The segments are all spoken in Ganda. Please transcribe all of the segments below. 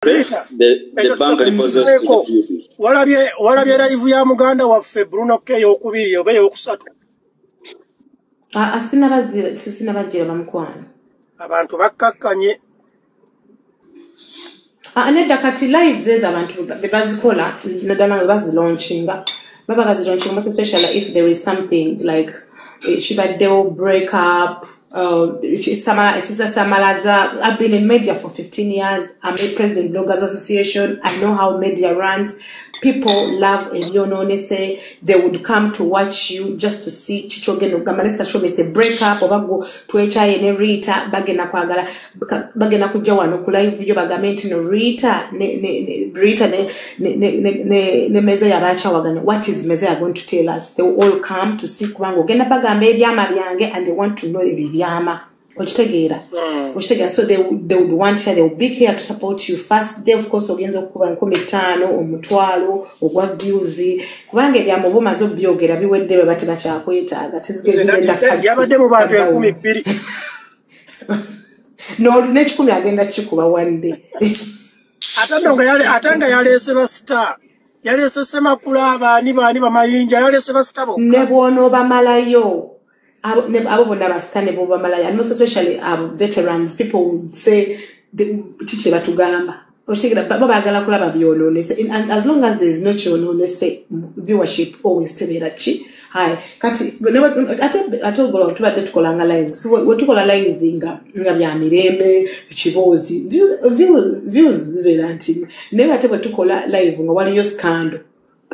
the bank repossessed the walabye live ya muganda waffe Bruno K okubiri oba yokusatu sina bajira bamukwana abantu bakkakkanye nedda kati live zeza abantu bebazikola nadala bazilaunchinga baba bazilaunchinga most especially if there is something like chibaddewo break up Samalaza. I've been in media for 15 years. I'm a president Bloggers Association. I know how media runs. People love say they would come to watch you just to see Chichogeno Gamalesa show me say break up or go to HI Rita bagena kwagala bagena kujawa no live video bagamenti no Rita Rita ne meze ya bacha wagana. What is meze going to tell us? They will all come to see kwango gena bagambe byama byange and they want to know the byama. So they would want here, they will be here to support you. First day, of course, ogenzo kuba nkomitano omutwalo ogwa views kubange bya muboma zo byogera biwedde babati bachakweta gatizigeze ndakali yabadde mu bantu 12 no nechikumi agenda chikuba one day atanga yalese ba star yalese semakula bani bamayinja yalese ba star bokka nebono bamalayo abo bona basitane bo bamalaya and most especially veterans. People would say teacher batugamba oshikira babagala kulaba byononese and as long as there is no chononese viewership always tebera chi hi kati atogolo tubadde tukolanga lives wetukola lives nga bya mirembe kibozi views zibera nti never tebe tukola live nga waliyo scandal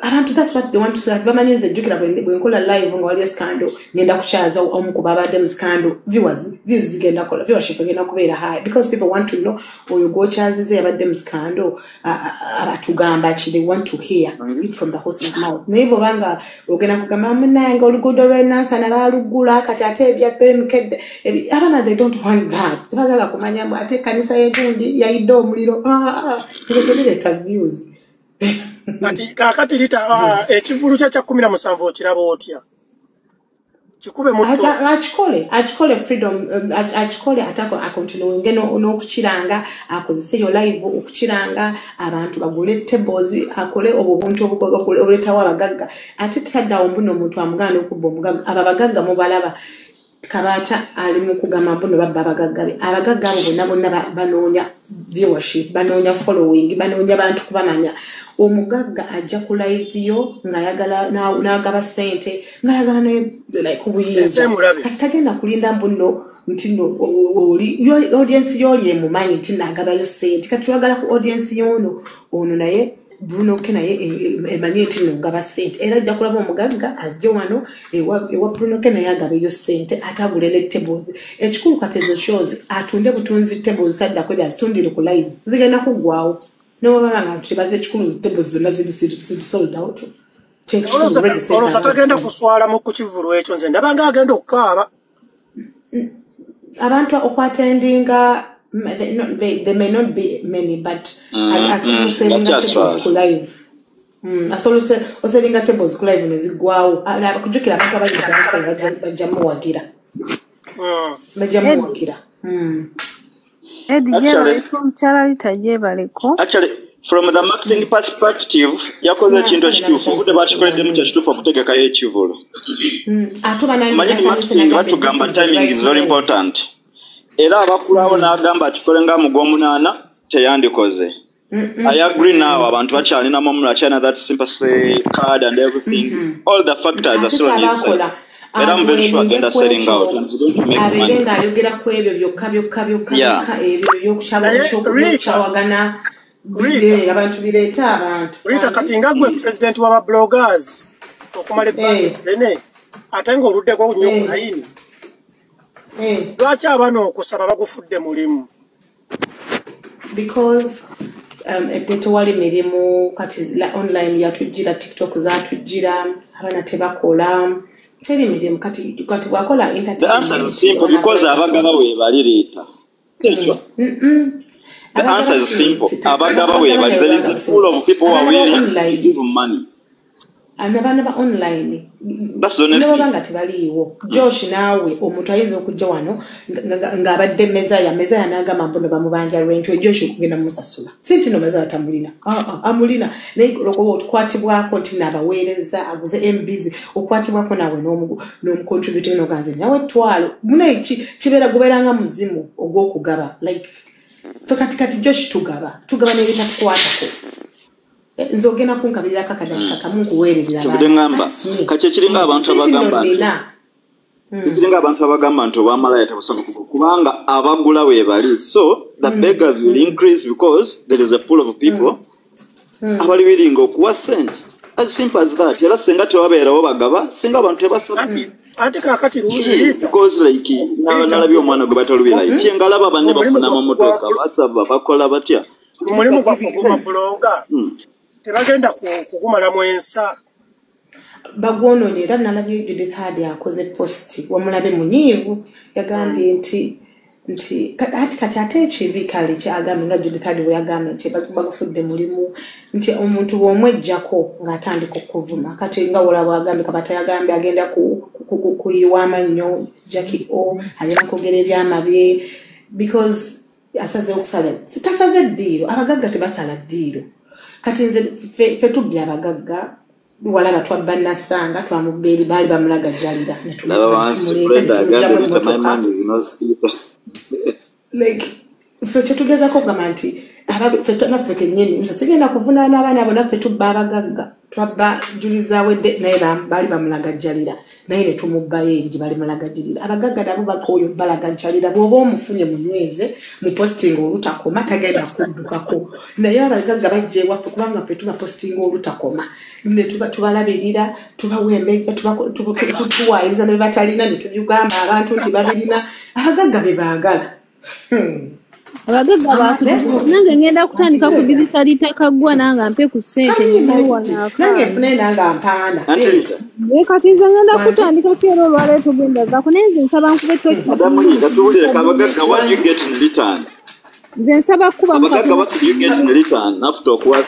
abantu that's what they want to say bamanyize jukira bwenkola live nga waliyo scandal ngenda kuchaza omukuba abadde scandal views zigenda kola viewership ngenda kubeera high because people want to know oyo go chazize abadde scandal abatugamba chi they want to hear it from the horse's mouth nebo banga ogena kugamba munanga olugudo lwenansa nabalugula kati ate ebya pemkedde abana they don't want that bagala kumanya mbu ate kanisa yegundi yaiddo omuliro ebetoleta views Ati kakati lita ekivulu kya 17 okiraba otya kikube muto achikole freedom achikole atako akontinue ngeno n'okukiranga akozese yo live okukiranga abantu bagule tables akole obubuntu obukole obuletawo abagagga ate tadda ombuno omuntu amuganda okubba omugagga abagagga mubalaba kabata ali mu kugamba mbuno babba abagagga abo bonna banoonya viewership banoonya following banoonya abantu kubamanya omugagga ajja ku live yo nga yagala n'agaba sente nga yagala ne like ubuyinza kati tagenda kulinda mbuno ntino oli audience yoli emumanyi nti n'agabayo sente kati twagala ku audience yono ono naye Bruno kenaye emanyi nti ngaba sente era ajja kulaba omugagga azje wano ewa Bruno kenaye agabe yo sente atagule ne tables ekikulu katezo shows atunde butunzi tables tadda kwe azitundire ku live zigenda kugwawo no baba nga tubaze ekikulu tables zonna ziri sold out chekikulu ready set atagenda kuswala mu kukivulu ekyo nze ndabanga agenda okukaaba abantu okwatendinga there may not be many, but as people selling tables ku live. As always selling tables ku live nezigwawo. Kujukira abantu abali bajamu wagira. Bajamu wagira. Actually, from the marketing perspective, yakoze kintu ekituufu bude bakikoledde ekituufu okutegeka ekivulu. Batugamba timing is very important. Era abakulawo n'agamba kikole nga mugwomunana teyandikoze. I agree now abantu bakyalina mu China that sympathy card and everything. All the factors are still on his side. Era I'm very sure agenda selling out and he's going to make money. Aberenga ayogera ku ebyo byokka ebyo by'okukyawagana abantu bireeta abantu. Rita kati nga gwe president wa bloggers okumala ebbanga ate nga oluddeko nnyo ku layini. Lwaki abano okusaba bagufudde mulimu? Because tewali mirimu kati online yatujjira TikTok zatujjira abana tebakola teri mirimu kati bwakola entertainment. The answer is simple because abagaba we balireta. The answer is simple. Abagaba we bali there is a pool of people who are willing to give money. Anaba online. Nabo banga tibaliwo. Josh nawe omuntu ayizo okujja wano ngabadde meza ya nagamba mbono bamubanja rent we Josh okugenda musasula. Sinti no meza atamulina. Amulina naye lokwo okwatibwako nti nabaweereza aguze MBs okwatibwako nawe n'omucontributing n'oganze nawe twalo. Muna kibera goberanga muzimu ogwokugaba like kati Josh tugaba n'ebitatukwatako. Nzogena kunkabirira kakadakika kamungu wererera ngamba kache kiringa abantu abagamba kiringa abantu abagamba nto bamalaya tabusana kubanga abagula we bali so the beggars will increase because there is a pool of people abali biringa okuwa sent as simple as that yala senga tewabeerawo bagaba singa abantu tebasaba ate kakati ruzi because like nalabyo omwana gwe batalubira iti ngalaba banne bafuna mu motoka WhatsApp bakola batya mulimu gwa blogger tebagenda kugumala mwensa bagwono era nalabye Judith Hadi akoze post wamulabe munyivu yagambye nti kati ate ekibi kale kyagambye nga Judith Hadi yagambye nti bagufudde mulimu nti omuntu bw'omwejjako ng'atandika okuvuma kati nga wolaba agambye kabata yagambye agenda kuyiwa amannyo Jackie O agenda kwogera ebyamabye because asaze okusala sitasaze ddiiro abagagga tebasala ddiiro kati nze fe tubya abagagga walaba twabba nasanga twamubbeeri baali bamulaga jalira like fe kyetugezako gamba nti naffe kennyini nze sigenda kuvunaana abaana abo naffe tubba abagagga twabba juliza wedde naye baali bamulagajjalira naye ne tumubbayo eri gye bali mulagajjalira abagagga nabo bakooyo balagajjalira bw'oba omufunye munyweze mu posting olutakoma tagenda kuddukako naye abagagga bajja ewaffe kubanga ffe tuba posting olutakoma ne tubalabirira tubawembejja tuwaayiriza ne batalina ne tubigamba abantu nti babirina abagagga be baagala abagagga bakutuuza nange ngenda kutandika kudirisa litakagwa nanga mpe ku ssente nange fune nanga mpaana kati nze ngenda kutandika kero olwaleero tugenda zako naye nze nsaba nkube tuwulire kabagagga what you get in return nze nsaba kuba abagagga what you get in return after okuwa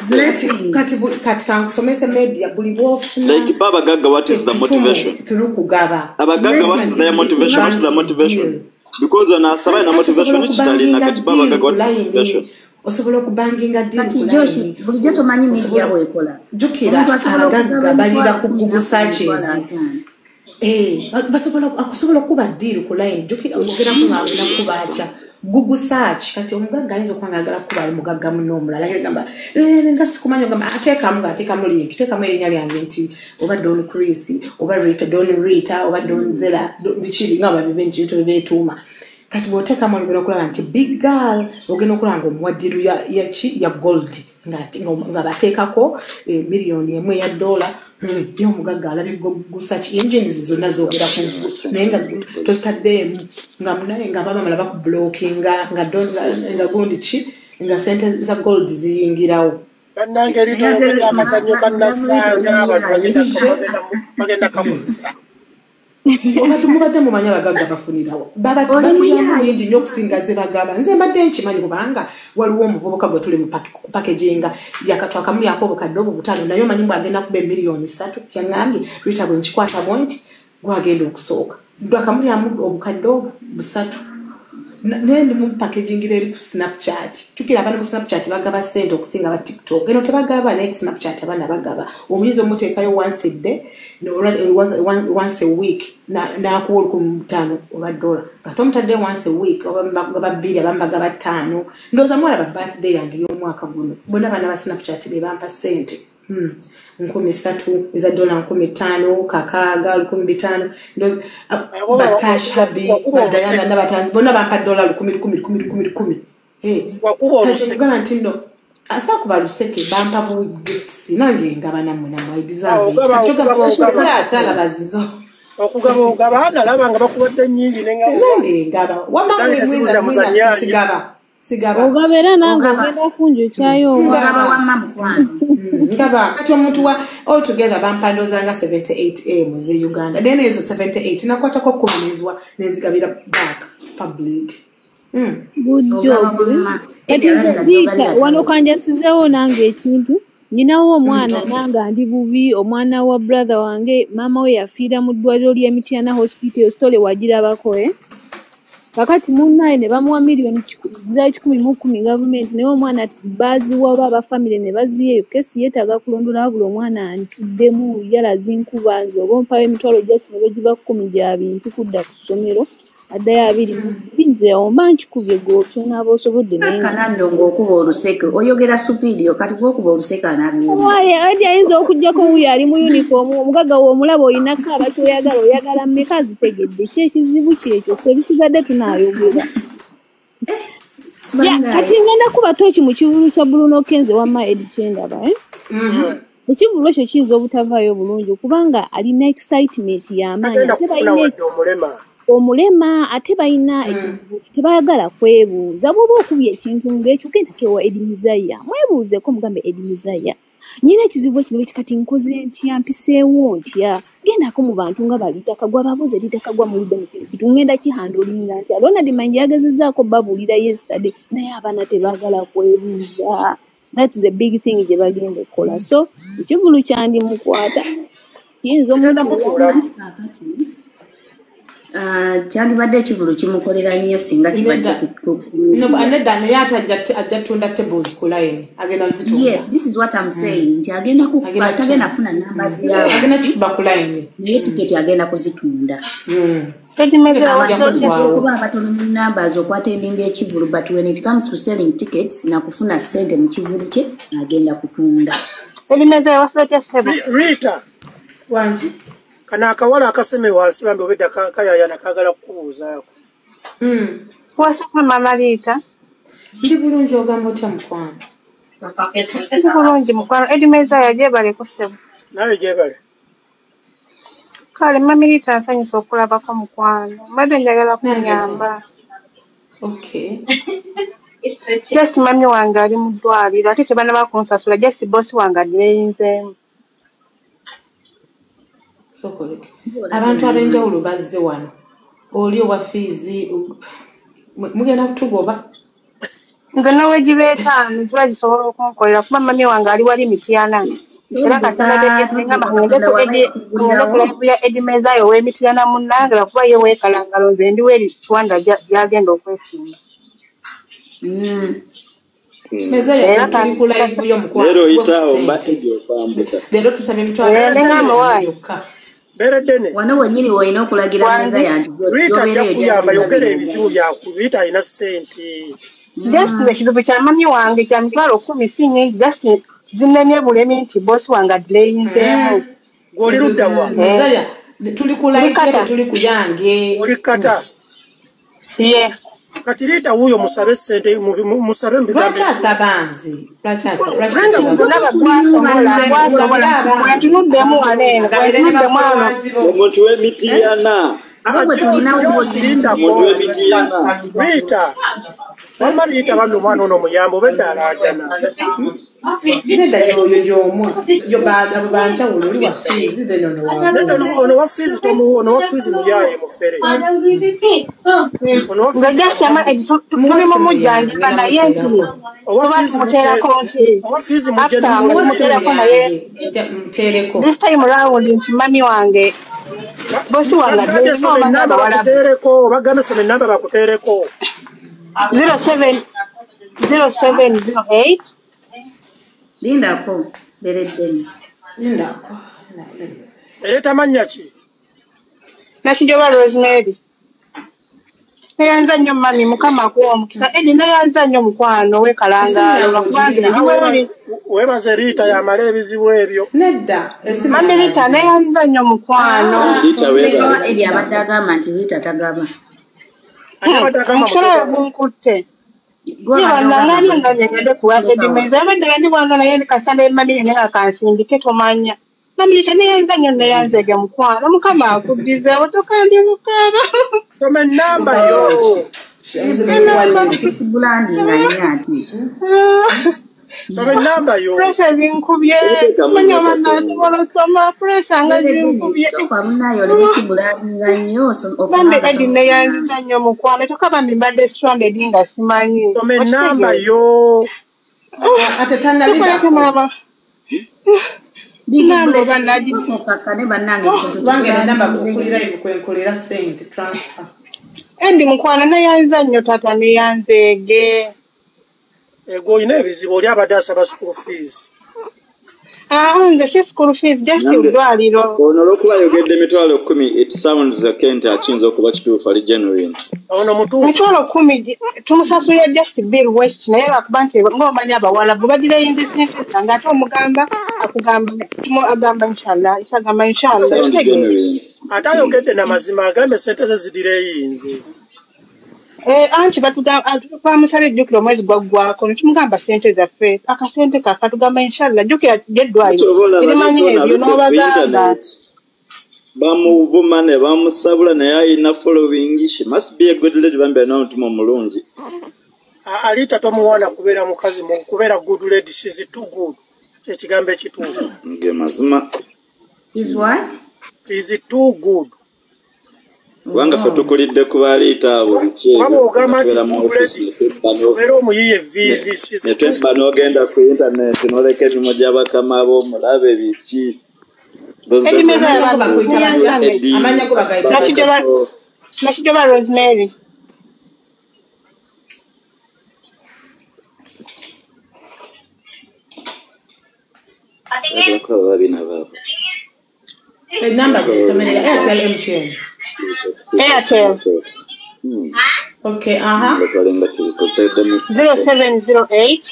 kati kankusomesa media buli bwofuna like babagagga what is the motivation through kugaba abagagga what is their motivation what is the motivation because on a survival motivation which talina kati babagagga what motivation osobola okubanginga ddiru kati Josh bulijjo tomanyi media bwekola jukira abagagga balira ku Google searches basobola okuba ddiru ku line jukira ogera kubaagala kubacha Google search kati omugagga ayinza okwangagala kuba omugagga muno omulala agamba nga sikumanya ogamba ateekamu link teekamu erinnya lyange nti oba Don Chris oba Rita oba Don Zera bikibi nga babibenji bebetuuma kati bw'oteekamu olugenda okulaba nti big girl ogenda okulaba ngaomuwaddiru ya gold nga bateekako $1,000,000 y'omugagga alabye gusachi engines zonna zoogera ku naye nga tostaddeemu nga munaye nga bamala bakublockinga nga gundi ki nga sente za gold ziyingirawo bannange eritoogedde akazannyo kannasanga abantu bagenda kakozesa mubadde mumanya abagagga bafunirawo batulyamu yingi nnyo okusinga ze bagaba nze mbadde nkimanyi kubanga waliwo omuvubuka gwe tuli mu packaging yakatwakamulyako obukadde obwo butaano naye omanyi bwagenda kuba $3,000,000 kyangambye Rita bwe nkikwatamu nti gwagenda okusooka twakamulyamu obukadde obwo busatu naye ndi mu packaging eri ku Snapchat tukira abana mu Snapchat bagaba sente okusinga ba TikTok eno tebagaba naye ku Snapchat abana bagaba omuyinza omuteekayo once a day once a week nakuwa $5 oba $1 kati omutadde once a week oba babiri abamu bagaba 5 ndowooza mwalaba birthday yange y'omwaka guno bonna abaana ba Snapchat be bampa sente 3,000 eza $15 kakaaga 15,000 ndowooza Batash Habi Diana n'abatanzi bonna bampa $10 kugamba nti nno asa kuba luseke bampa bu gifts nange ngaba namwe I deserve it asala bazizo okugaba nalaba nga bakuwadde nnyingi nange ngaba sigaba ogabera nange ogenda kunjukyayo ngaba kati omuntu wa all together bampandoza nga 78M ze Uganda then ezo 78 nakwatako kukomezwa nenzigabira back public good job eti nze Rita wano kanjasizeewo nange ekintu Ninawo omwana nanga ndi bubi omwana wa brother wange mama we yafiira mu ddwaliro ly'Emityana hospital story wagirabako kakati munnaye ne bamuwa miliyoni 10 gavumenti naye omwana baaziwa oba abafamire ne baziyeyo kesi yeetaaga kulondola buli omwana antuddemu yalaze nkubanzi oba ompayo emitwalo gyaffe ne bagiba 10 gya bintu kudda ku ssomero addayo 2 nze omba nkikubye gwotyo n'aba osobodde kananno ng'okuba oluseke oyogera supiidio kati gwokuba oluseke anawaye adi ayinza okugjako wuyo ali mu uniform omugaga w'omulaba olinako abaki oyagala mmeka azitegedde ki ekizibu kyekyo so bisigadde tunaayogera kati ngenda kuba tooki mu kivulu kya Bruno Kenze wamma Edi Kyendaba ekivulu ekyo kiyinza obutavaayo bulungi kubanga alina excitement y'amaanyi omulema ate balina ekizibu tebayagala kwebuuza bw'oba okubye ekintu ng'ekyo genda kewa Edi Mizaya mwebuuzeko mugambe Edi Mizaya nyina ekizibu ekino kati nkoze ntya mpiseewo ntya gendako mu bantu nga balitakagwa babuuze litakagwa mulidde mu kitu ngenda kihandolinga ntya Ronald Manje yagezezzaako babuulira yesterday naye abaana tebaagala kwebuuza that's the big thing gye bagenda okukola so ekivulu kyandi mukwata kiyinza kyandibadde ekivulu kimukolera nnyo singa kibadde anedda naye ajja tunda tables ku line agenda zitunda yes this is what I'm saying nti agenda afuna namba zyawe agenda kikuba ku line naye tiketi agenda kuzitunda kuba abatono mu numbers okwatendinga ekivulu but when it comes to selling tickets na kufuna sente mu kivulu kye agenda kutunda Rita wanji kana akawala akaseme wansi bambe obedda kayayana kagala kukubuuzaako wasapa mama Rita ndi bulungi ogamba otya mukwano ndi bulungi mukwano Edi Mizaya gyebale kusebo nawe gyebale kale mama Rita nsanyusa okulabako mukwano mbadde njagala kunyamba okay just mami wange ali mu ddwaliro ate tebanaba kunsasula just bosi wange adeyinzeemu sokoleke abantu ab'enjawulo bazze wano oli owa fiizi mugenda kutugoba nze nawe gibeetaano ziba zisobola okunkolera kuba mami wange ali wali Mityana era kasinagegengamba ngende kulavuya Edi Mizaya ow'Emityana munnange lwakuba ye weekalangalo nze ndiwo eri kiwanda gyagenda okwesimba Mizaya tuli ku live yo mukwano leero oyitaawo mbatejja okwambuka leero tusabye emitwalo gyokka beredene wano wenyini woyina okulagira Mizaya nti Rita ajja kuyamba yogera ebizibu byaku Rita alina ssente just ekizibu kya mami wange kya mitwalo 10 si nyingi just zinnemye bulemi nti bosi wange adeyinzeemu gw'oli ludda wa Mizaya tuli ku live tuli ku yange oli kata ye kati Rita wuyo musabe ssente musabe mbigambe lwakyasabanzi omuntu w'Emityana Rita mama Rita bambi omwana ono muyamba obedda alaajana nedda yoyo y'omu yo banjawulo oli wa fiizi then ono wa fiizi ono wa fiizi muyaaye mufere nga jasyama mulimu mujjanjika naye ntulo muteerako nti owa fiizi muteerako naye muteereko this time round nti mami wange bosi wange bagana soma enamba bakuteereko 0708 lindako bereddeni lindako ereeta mannya ki nakijoba Rosemary neyanza nnyo mami mukama akuwa omukisa Edi neyanza nnyo mukwano wekalangalo lwakubange ndiweoli webaze Rita yamala ebizibu ebyo nedda mami Rita neyanza nnyo mukwano Edi abadde agamba nti Rita tagaba omusolo gunkutte yebanangani nga nyagade kuwa Edi Mizaya abadde gandi bwanga naye kasanda mami nenga kansindike tomanya mami Rita neyanza nnyo neyanzege mukwano mukama akuddize otokandi mukama toma enamba yo toma enamba yo pressure zinkubye manya manasi bolosoma pressure nga zinkubye bambi Edi neyanziza nnyo mukwano tokaba mbadde stranded nga simanyi toma enamba yo ate tanalira mama Nambo bandaji mukakane bannange kintu Wange na namba kukulira live kwenkolera sent transfer. Endi mukwana nayanza nnyo tata neyanzeege. Ego ine ebizibu oli abadde asaba school fees. Nze si school fees just udwaliro. Ono olwokuba ayogedde emitwalo 10 it sounds Kente akiyinza okuba kituufu ali genuine. Ono mutuufu. Emitwalo 10 tumusasulira just bill west naye bakuba nti ng'omanyi abawalabu bagireyinza sente ng'ate omugamba akugamba agamba inshallah isagamba inshallah. Ate ayogedde n'amazima agambe sente ze zidireyinze. Anti bamusaba ejjukira omwezi gwaggwako netumugamba sente zaffe akasente kaffe tugamba inshallah jjukira gyeddwaliro erimanyi ebyo n'obagamba bamuvuma ne bamusabula naye ayina following. She must be a good lady bambi alina omutima omulungi. Alita tomuwaana kubeera mukazi kubeera good lady, she's too good. Kyekigambo ekituufu. Ge mazima. Is what? Is too good. Wanga fe tukulidde ku baliita abo biki. Waba ogamba nti good lady. Obeera omuyiye vivi. Netwebba n'ogenda ku internet n'oleka emimo gy'abakama abo mulabe biki. Amanya go bagayita Nashijoba Rosemary. The number is Airtel MTN. Airtel. Okay, 0708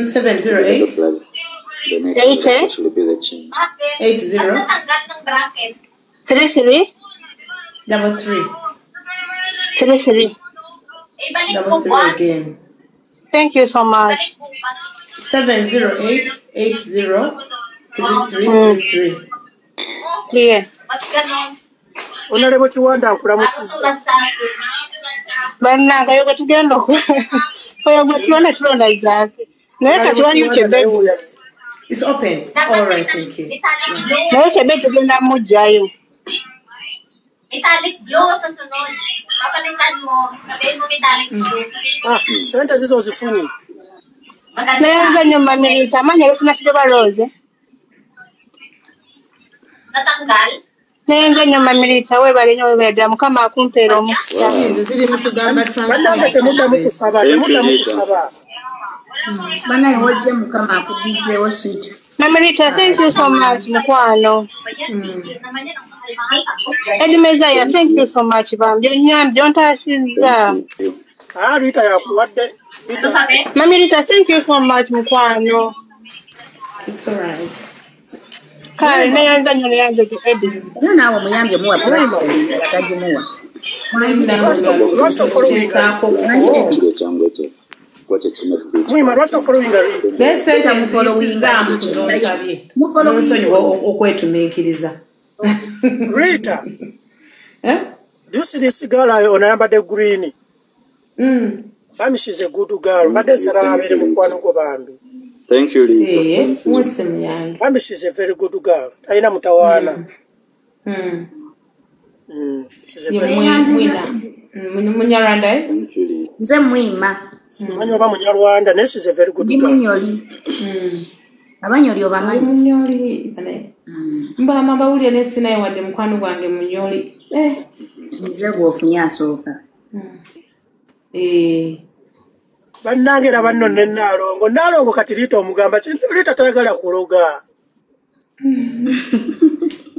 708 80 33 33 again. Thank you so much. 708 80 3333. Yeah. Honorable Chiwanda nkulamusiza. Bannanga yoga tugenda oyogwa tulonda tulonda exactly. Naye kati waliyo kyebbeevu. It's open. All right, thank you. Naye kyebbeevu tugenda mujjayo. Metallic blue sa sunod. Papalitan mo. Sabihin mo metallic blue. Sente zizo zifunye. Nayanza nnyo Mamirita amanya gesina Kijoba Rose. Natanggal. Nayanza nnyo Mamirita webale nnyo webale Mukama akumpeera omukisa. Ziri mu kugamba Bannange temuddamu kusaba. Banaye wajja Mukama akuddizeewo sweet. Mamirita, thank you so much mukwano. Edimezaya, thank you so much bam. Byontaasizza. Rita yakuwadde. Mamirita, thank you so much mukwano. It's all right. Kale nayanza nnyo nayanza Eddie. Era naawe muyambye muwa atagimuwa. Mwima rasta following okwetumiikiriza. Rita. Do you see this girl onayambadde green? Bambi, she's a good girl. Mbadde saba abere mukwano gwo bambi. Thank you, Rita. Bambi, she's a very good girl. Ayina mutawaana. She's a very Munyarwanda. Nze Mwima. Simanyi oba Munyarwanda, naye she's a very good girl. Munyoli. Abanyoli obamanyi. Munyoli. Mbama bawulira nesinaye wadde mukwano gwange Munyoli. Nze gwofunye asooka. Bannange era banno ne Nalongo kati Rita omugamba Rita tayagala kuloga.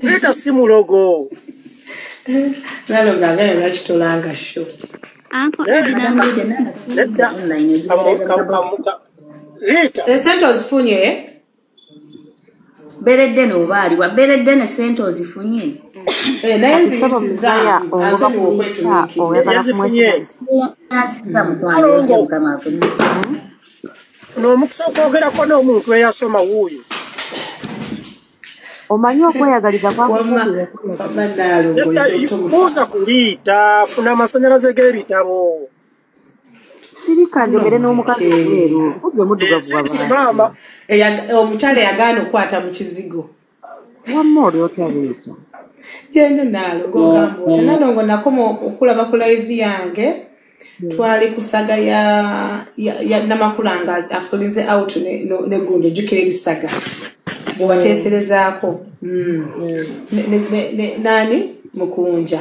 Rita si mulogo. Nalongo agala nakitolanga sho. Rita. Esente ozifunye? Beredde n'obaali wa beredde ne sente ozifunye. Naye nziyisiza asobola okwetumiikiriza. Yazifunye. Funa omukisa okwogerako n'omuntu eyasoma wuuyo. Omanyi okweyagaliza buuza ku Rita, funa amasanyalaze g'ebitabo. Sirika njogere n'omukazi weeru. Ogwe muddugavu waba. Omukyala yagaana okukwata mu kizigo. Wamma oli otya Rita? Genda Nalongo ogamba oti Nalongo nakoma okulaba ku live yange twali kusaga ya namakulanga afulinze out ne gunde jukire saga bwateserezaako nani mukunja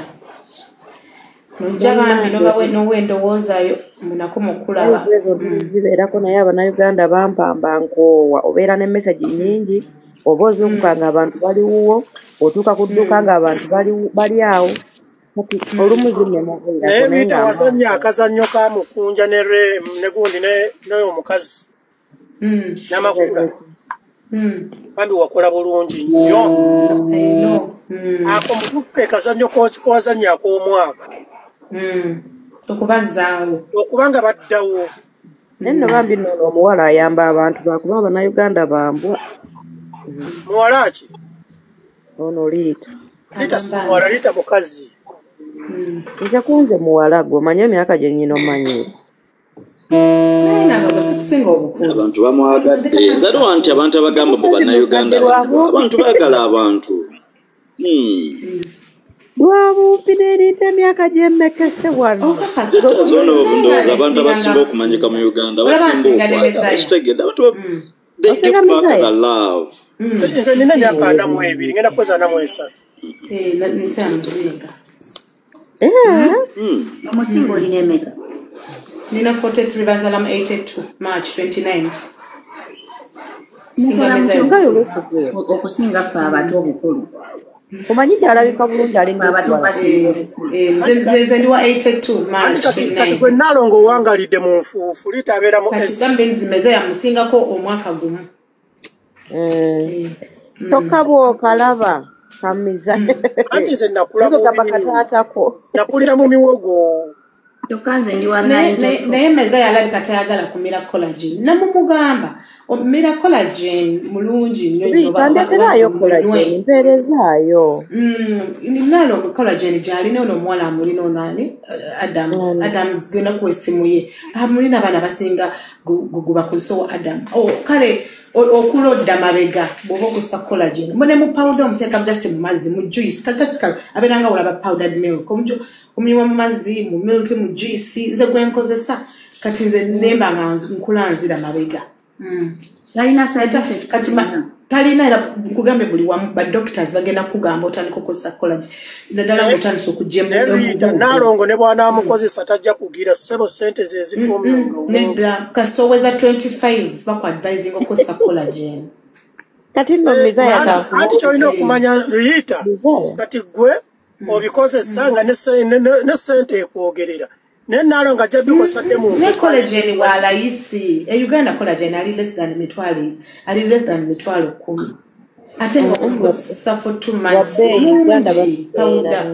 nojja bambi nowendowoozayo munako mukulaba zibeerako naye Abannayuganda bampamba nkoowa obeera ne message nyingi oba ozuukuka nga abantu baliwo otuuka ku dduuka nga abantu bali awo olumu naye Rita wasanya akazannyo ka mukunja ne gundi n'oyo omukazi n'amakula bambi wakola bulungi nnyo ako mutuufu ke kazannyo kowazanya ak'omwaka okubazaawo okubanga baddawo naye nno bambi noono omuwala ayamba abantu bakuba Abannayuganda bambwa muwala ki ono Rita si muwala Rita mukazi nja kunze muwala gwe omanye emyaka gye nnyina omanyire abantu bamwagadde zaliwo nti abantu abagamba mu Bannayuganda abantu baagala abantu lwabumpi n'erinta emyaka gyemmekese wano zona obundowooza abantu abasinga okumanyika mu Uganda basinga okwagala kitegedde abantu they give back the love nze nina emyaka 42 ngenda kuweza 43 muzinga omusinga olina emeka nina 43 banzalamu 82 March 29 okusinga ffe abato obukulu omanyi kyalabika bulungi abato basinga obukulu nze ndiwa 82 March 29 gwe Nalongo owangalidde mu nfuufu Rita abeera mu gambe nzimeze yamusingako omwaka gumu tokka bw'okalaba kamiza anti nze nakulira mu miwogo tokanze ndiwa naye meza yalabika tayagala kumira collagen namumugamba omira collagen mulungi nnyo kandeterayo collagen mpeerezaayo Nalongo collagen gyalina ono omuwala amulina onani Adams genda ku essimu ye amulina abaana basinga gubakozesa owa Adam kale okulodda mabega bw'oba okussa collagen mune mu powder omuteeka just mu mazzi mu juice kakasika abeeranga olaba powdered milk omunywa mu mazzi mu milk mu juice nze gwe nkozesa kati nze nemba nga nkulanzira mabega talina side effect talina era nkugambe buli wamu ba doctors bagenda kugamba otandika okukozesa collagen naddala ng'otandisa okuggyemu Nalongo ne bw'anaamukozesa tajja kugira ssebo ssente ze zifumyo nedda kasita oweza 25 bakuadvising okukozesa collagen kati nno mizaya anti kyolina okumanya Rita kati gwe obikozesa nga ne ssente ekwogerera naye Nalongo ajja bikosadde mu ne collagen walayisi Uganda collagen ali less than mitwalo 10 ate nga okukozesa for 2 months powder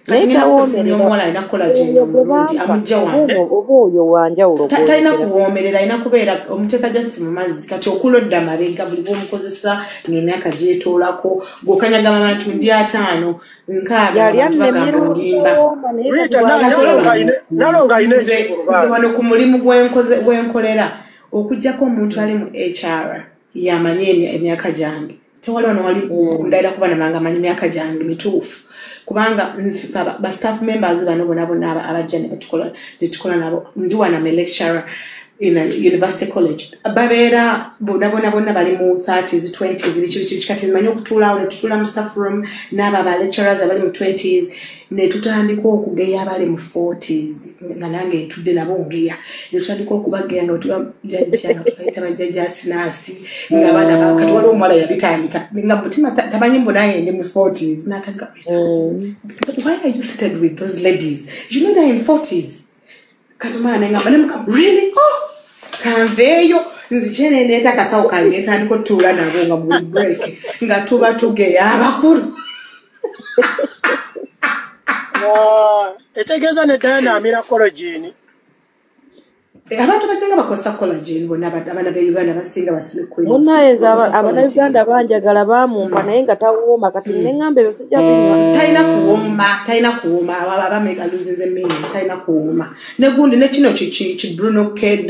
kati nina kusinya omuwala alina collagen omulungi amujja wange oba oyo wanjawulo talina kuwoomerera alina kubeera omuteeka just mu mazzi kati okulodda mabega buli bw'omukozesa ng'emyaka gyetoolako gwokanyaga abantu ndi 5 nkaaga abantu bagamba olimba Nalongo alina wano ku mulimu gwenkolera okugjako omuntu ali mu HR yamanye emyaka gyange tewali wano wali ndayira kuba namanga amanyi emyaka gyange mituufu kubanga ba staff members bano bonna abajja ne tukola nabo ndi wana me lecturer in a university college babeera bonna bali mu 30s 20s bichi kati manyi okutuulaawo ne tutula mu staff room n'aba ba lecturers abali mu 20s ne tutandika okugeya abali mu 40s nga nange ntudde nabo ngeya ne tutandika okubageya nga tukayita bajjajja sinasi nga abaana kati waliwo omuwala yabitandika nga mutima tamanyi mbu naye ndi mu 40s natandika why are you seated with those ladies you know they're in 40s kati omwana ngamba nemuga really kanveeyo nzikyene neeta akasawo kange netandika otuula nabo nga mu break nga tuba tugeya abakulu etegeeza ne Diana amira collagen abantu basinga bakozesa collagen bonna abaana ba Uganda basinga munayenza Abannayuganda banjagala bamumpa naye nga tawooma kati neŋŋamba ebyo sijja binywa talina kuwooma abameka luzinze mini talina kuwooma ne gundi ne kino ki Bruno K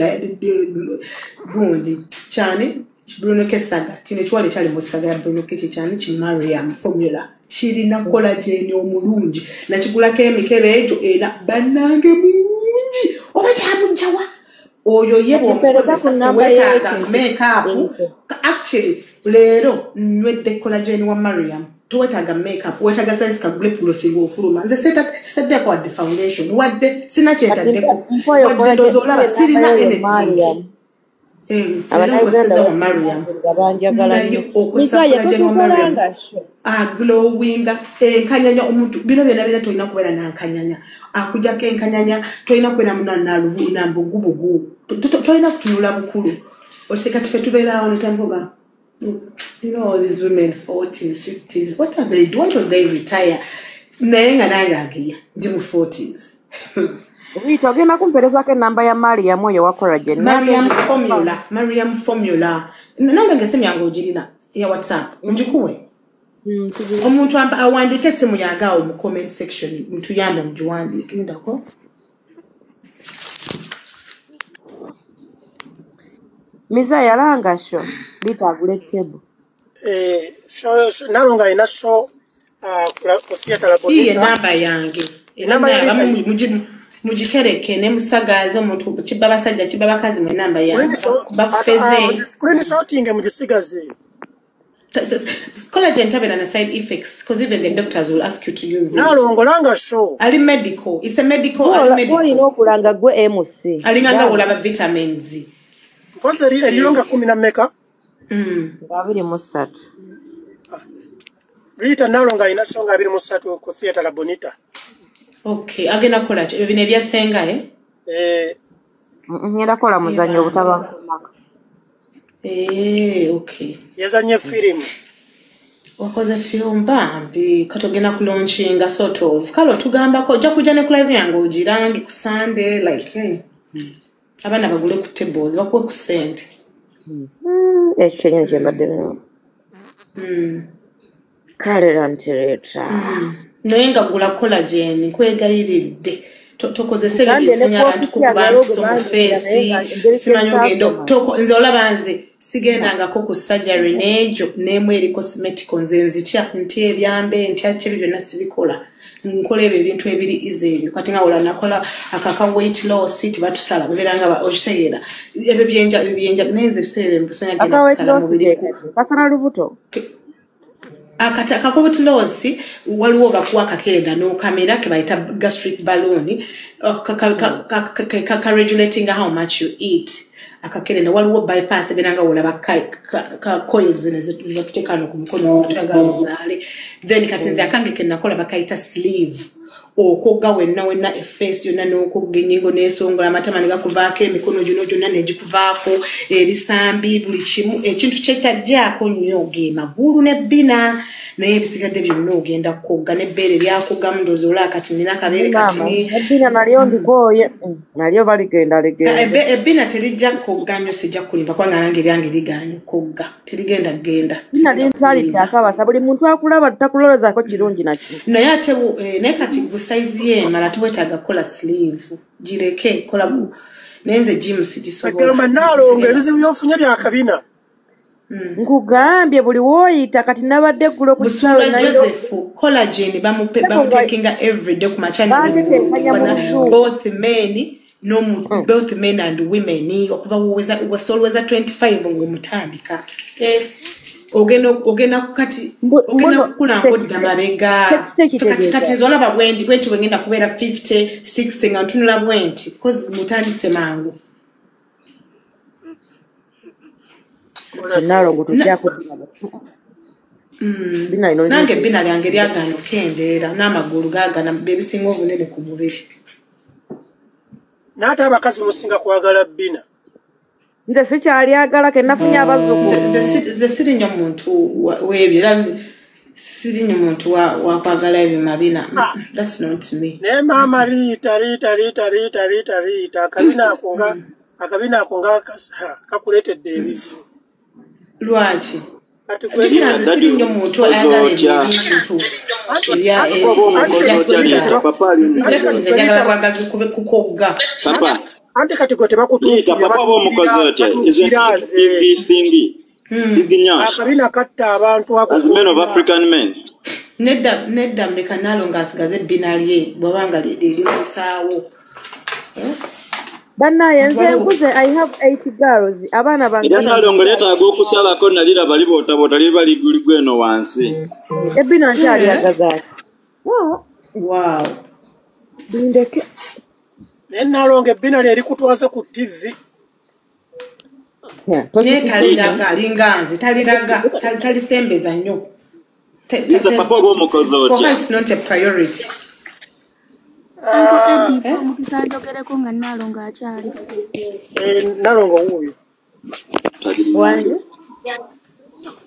gundi kyani Bruno K saga kino ekiwala ekyali mu saga ya Bruno K kyani ki Mariam formula kirina collagen omulungi nakigulako emikebe egyo era bannange mulungi oba kyamugjawa oyo ye bw'omukozesa teweetaaga makeup actually leero nnwedde collagen wa Mariam teweetaaga makeup weetaaga size kagule pulosi ng'ofuluma nze sitaddeko wadde foundation wadde sinakyetaddeko wadde ndowooza olaba sirina anything glowinga enkanyanya omuntu bino byonna tolina kubeera nankanyanya akujjako enkanyanya tolina kubeera nambugubugu tolina kutunula bukulu okisekati ffe tubeerawo netambuga these women 40s 50s what are they doing? Why don't they retire? Naye nga nange ageya ndi mu 40s Rita, ogenda kumperezako enamba ya Mariam oyo wa collagen. Mariam formula. Namba ngesimu yange ogirina ya WhatsApp. Njikuwe. Omuntu awandike esimu yange awo mu comment section mutuyambe mugiwandiike ndako. Miza yalanga sho Rita agule table. Nalonga ina so ku theater laboni. Iye namba yange. Namba yange mujitereke ne musagaze omuntu kiba basajja kiba bakazi mu namba yange bakufeze screen shotting mujisigaze collagen tabela na side effects because even the doctors will ask you to use it nalongolanga show ali medical it's a medical olina okulanga gwe MC alinganga olaba vitamins because erionga 10 na meka ngabiri musatu Rita nalonga ina songa 23 ku theater la Bonita. Okay, agenda kola bino ebyasenga ngenda kola muzanyo obutaba okay. Yazanye film. Wakoze film bambi katogena ku launchinga sort of. Kalo tugamba ko ja kujja ne ku live yango ogirangi ku Sunday like abana bagule ku tables bakwe ku send. Ekyenye kyembadde. Kale rantireta. Noyenga gula collagen kwegayiridde tokozesera ebisinya abantu kukuba mpiso mu face simanyi ogenda toko nze olaba nze sigendangako ku surgery n'egyo n'emu eri cosmetic nze nzitya nti ebyambe ntya kiri byonna sibikola nkola ebyo ebintu ebiri easy kati nga wala nakola akaka weight loss tibatusala beberanga okitegeera ebyo byenja nenze biseera mbusanya genda kusala mubiri kasala lubuto akataka ko loss waliwo bakuwa kakerega no kamera ke baita gastric balloon ka regulating how much you eat akakerenda waliwo bypass benanga wola ka coils neziteka no kumukono otagalizale then katinze akange kenakola bakaita sleeve okoga wenna face yonna n'okugenyingo n'esongola amatama negakuvaako emikono gyonna negikuvaako ebisambi buli kimu ekintu kyetajjaako nnyo ge magulu n'ebbina naye ebisigadde byonna ogenda kukoga n'ebbeere lyakogamu ndowooza olaba kati nina akabeere kati ebbina nalyo ndikooye nalyo baligenda ligenda ebbina terijja kukogga nnyo sijja kulimba kubanga nange lyange liganye kukogga terigenda genda bina lyentwali kyakabasa buli muntu akulaba tutakulolozaako kirungi nakyo naye ate naye kati size ye mara tuwetaga kola sleeve jireke kola nenze gym sigisobola akero manalo ngebizi byofunya bya kabina ngugambye buli woyita kati nabadde gulo ku Busula Joseph collagen bamutekinga every day ku machani both men and women okuva uweza 25 ngomutandika ogena kati ogena kula ngodda mabega kati zola babwendi kwetu wengenda kubera 50 60 ngantunula bwenti cause mutandise mangu nalo ngutujja ko nange bina lyange lyagano kendera n'amagulu gagana bebisinga obunene ku mubiri nata abakazi musinga kwagala bina nze sikyali agala ke nafunya abazuku ze siri nnyo muntu webyo siri nnyo muntu wakwagala ebyo mabina that's not me ne mama Rita akabina akonga kakuletedde ebisi lwaki siri nnyo muntu ayagala ebintu kukogga anti kati gwe tebakutuukira akabina katta abantu as men of African men nedda mleka nalonga asigaze ebbina lye bwabanga limulisaawo. Bannaye nze nkuze I have 8 girls abaana bange. Era nalongo leetaaga okusalako nalira bali bootaboota liba liguli eno wansi. Ebbina nkyali yagaza. Wow. Bindeke. Nalongo ebbina lye likutwaza ku TV. Taliraga linganzi taliraga talisembeza nnyo. Papa omukozi otya. For us not a priority. Mukisa njogereko nga Nalongo akyali. Nalongo wuuyo. Wanje?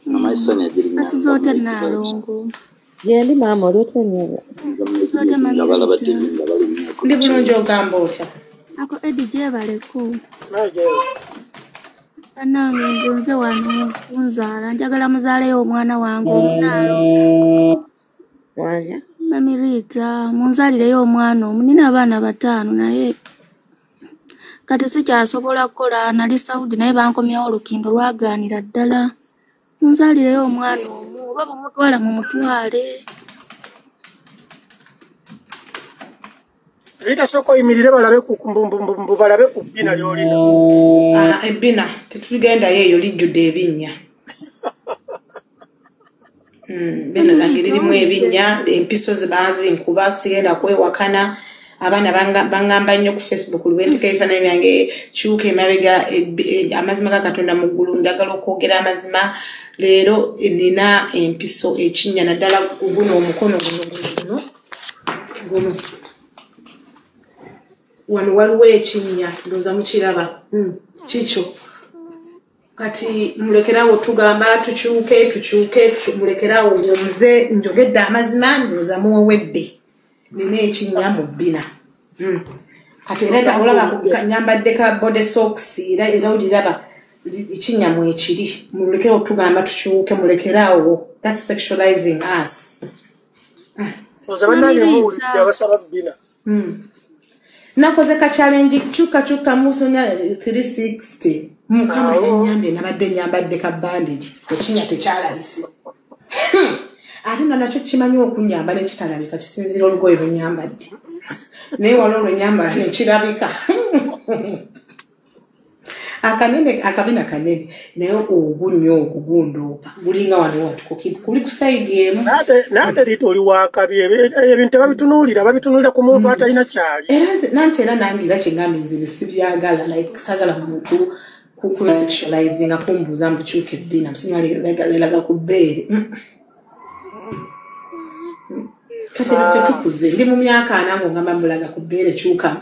Amaisanya jiri. Asuzote Nalongo. Yendi mama olwetanyera. Asuzote mama. Ndi bulungi ogamba otya. Ako Eddie gyebaleko. Naje. Nange nze wano kunzaala njagala muzaaleyo omwana wange Nalongo. Wanje? Mami Rita munzaalireyo omwana omunina abaana 5 naye kati sikyasobola kukola nali Saudi naye bankomyawo olukindo lwagaanira ddala. Munzaalireyo omwana omu oba bumutwala mu mutwale. Rita soko imirire balabe ku bbina lyolina. Ebbina tetugenda yeeyo lijjudde ebinnya. Bino lange lirimu ebinnya empiso zibazi nkuba sigenda kwewakana abaana bangamba nnyo ku Facebook lwenteka ebifaananyi byange kyuka emabega amazima ga Katonda mu ggulu njagala okwogera amazima leero nina empiso ekinnya naddala guno omukono guno wano waliwo ekinnya ndowooza mukiraba kikyo kati mulekerawo tugamba tukyuke mulekerawo omuze njogedde amazima ndowooza muwowedde nina ekinnya mu bbina kati era olaba nyambadde ka body socks era oliraba ekinnya mwekiri mulekerawo tugamba tukyuke mulekerawo that's sexualizing us. Abasaba bbina. Nakoze ka challenge kyuka musonya 360 mukama yanyambye nabadde nyambadde ka bandage ekinya tekyalabise ate nakyo kimanyi okunyamba nekitalabika kisinzira olugoye lwenyambadde naye waliwo lwenyambala nekirabika akabina kanene naye ogunyo ogugundoopa gulinga wano watuko kuli ku side emu nate Rita oli wakabi ebintu babitunuulira babitunuulira ku muntu atalina kyali era nange era kyengambye nze sibyagala like sagala muntu sexualizing akumbuuza mbukyuka ebbina musinyalelaga ku bbeere kati naffe tukuze ndi mu myaka 4 ngo ngamba mbulaga ku bbeere kyukamu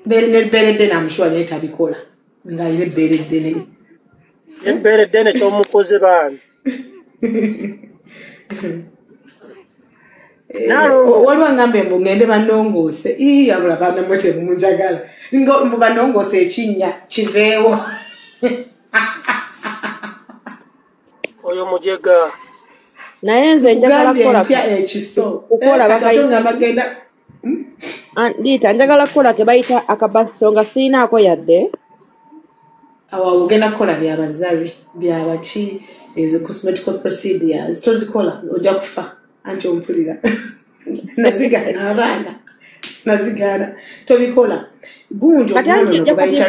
bere ddene amushwa naye tabikola ng'ayina ebbeere ddene ebbeere ddene ky'omukoze baani waliwo ngambe mbu ngende banongoose abula banamwete munjagala mbu banongoose ekinnya kiveewo oyo mujega naye nze njagala kukola ekiso katonga bagenda Rita njagala kukola ke bayita akabasito nga siinaako yadde awo ogenda kukola byabazari byabaki ezo cosmetical procedures tozikola ojja kufa anti ompulira nazigana abaana nazigana tobikola gunjo muno bayita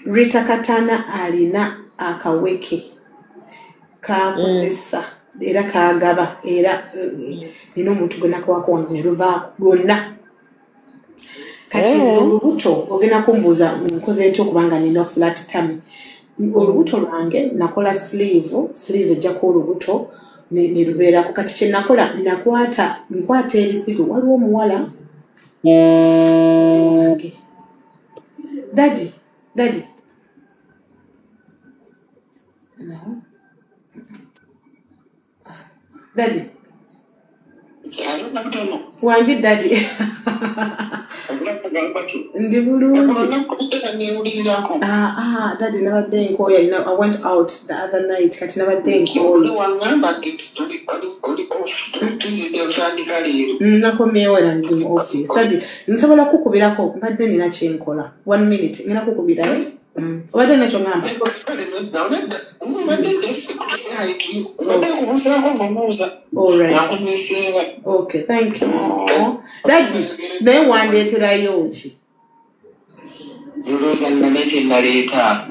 Rita Katana alina akaweke kakozesa era kagaba era nino omuntu gwena kwako wange ruva lwonna kati olubuto ogenda kumbuuza nkoze ntyo okubanga nina flat tummy olubuto lwange nakola sleeve ejjako olubuto nerubeerako kati kyenakola nkwata ebizigo waliwo omuwala wange dadi Daddy. Wanji daddy. Ndi bulungi. Daddy never day nkoya. I went out the other night. Kati never day nkoya. Nakomyewo era ndi mu office. Daddy, nsobola kukubirako mbadde nina kyenkola. 1 minute. Ngina kukubira Obadde nakyo ngamba. Alright. Okay, thank you. Daddy, naye wandeeterayo ki? Rosa namete naleta.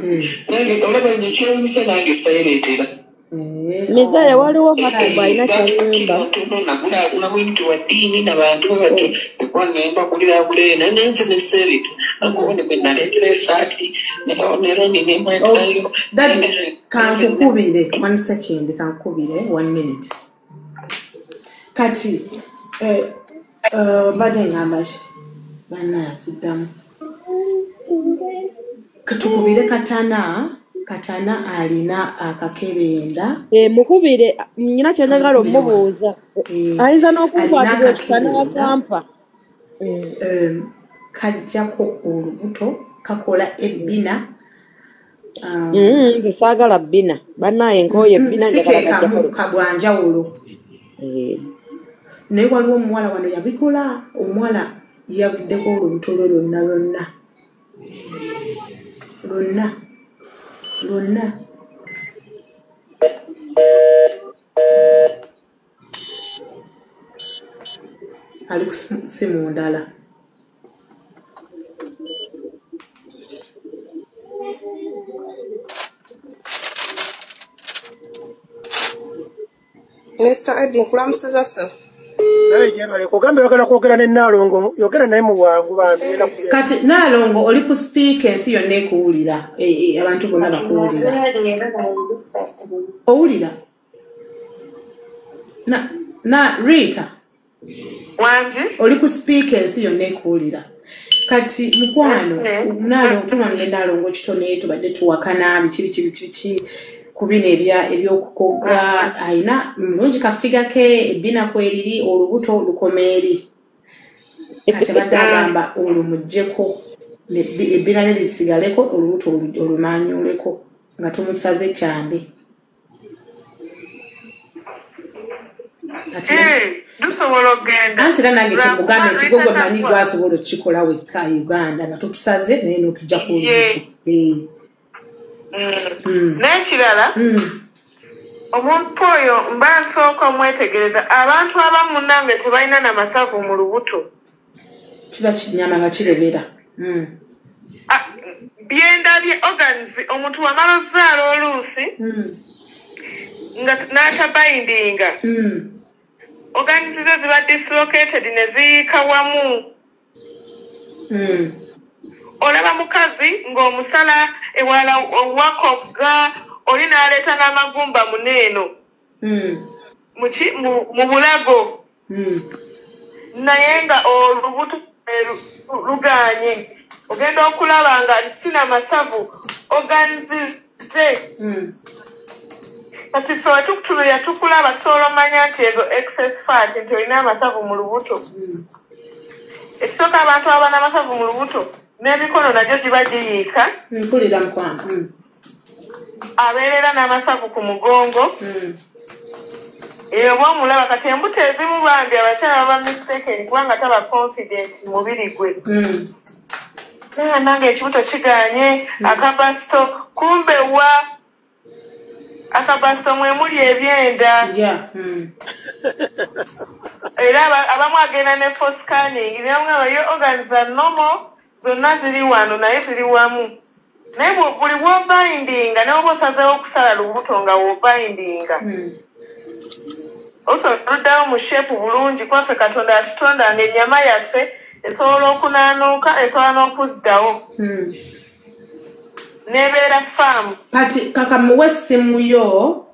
Olaba nkikyomisa nange sayireetera. Mizaya waliwo hakuba ina kyayimba. Una wintu wa dini na bantu batu kwanemba kulira kulera nanze neserita. Akubone kwenaleetera esaati nero ninemwetayo. Daddy, kankukubire 1 second, kankukubire 1 minute. Kati badde ngamba ki? Bana kiddamu. Katukubire Katana alina akakerenda. Mukubire nyina kyenagala omubuuza. Ayinza n'okukwatira ekikana akampa. Kajjako olubuto kakola ebbina. Saagala bbina. Bannaye enkooye ebbina njagala kajjako. Kabwanjawulo. Naye waliwo omuwala wano yabikola, omuwala yavuddeko olubuto lwe lwonna. Ali ku simu ndala. Mr. Eddie, kulamusiza so. Naye jebale kugambe wakala kwogera ne Nalongo, yogera naye mu bwangu bambi. Kati Nalongo oli ku speak ensi yonna ekuwulira. Abantu bonna bakuwulira. Owulira? Na Rita. Wanji? Oli ku speak ensi yonna ekuwulira. Kati mukwano Nalongo tunamule Nalongo kitone tubadde tuwakana biki kubina ebyokukoga ayina mulungi kafiga ke ebina kweriri olubuto lukomeeri. Kati badde agamba olumujjeko ebina ne lisigaleko olubuto olumanyuleko nga tumusaze kyambe. Dusobola okgenda. Anti era nange kyemugambe nti gwe manyi gwasobola okukikola wekka Uganda nga tutusaze naye n'otujja ku olubuto. N'ekirala omuntu oyo mba nsooka omwetegereza abantu abamu nange tebalina na masavu mu lubuto. Kiba kinyama nga kirebera. Byendabye organs omuntu wamala ozaala oluusi nga n'atabayindinga organs ze ziba dislocated ne ziyiika wamu. Olaba mukazi ng'omusala ewala owakogga oli n'aleeta n'amagumba muneeno mu bulago naye nga olubuto luganye ogenda okulaba nga sina masavu oganzize. Kati ffe wetukutunulira tukulaba tusobola omanya nti ezo excess fat nti olina amasavu mu lubuto. Ekisooka abantu abana amasavu mu lubuto n'emikono nagyo giba giyiika. Mpulira mukwano. Abeerera n'amasavu ku mugongo. Eyo bw'omulaba kati embuto ezimu bambi abakyala baba mistaken kubanga taba confident mubiri gwe. Nange ekibuto kiganye akabasito kumbe wa akabasito mwemuli ebyenda. Era abamu agenda ne for scanning nabamwe yo organs are normal zonna ziri wano naye ziri wamu. Naye buli bw'obayindinga naye oba osazeewo okusala lubuto nga w'obayindinga otuddawo mu shepu bulungi kwaffe Katonda atutonda nga ennyama yaffe esobola okunaanuuka esobola n'okuziddawo n'ebeera faamu. Kati kaka muwe essimu yo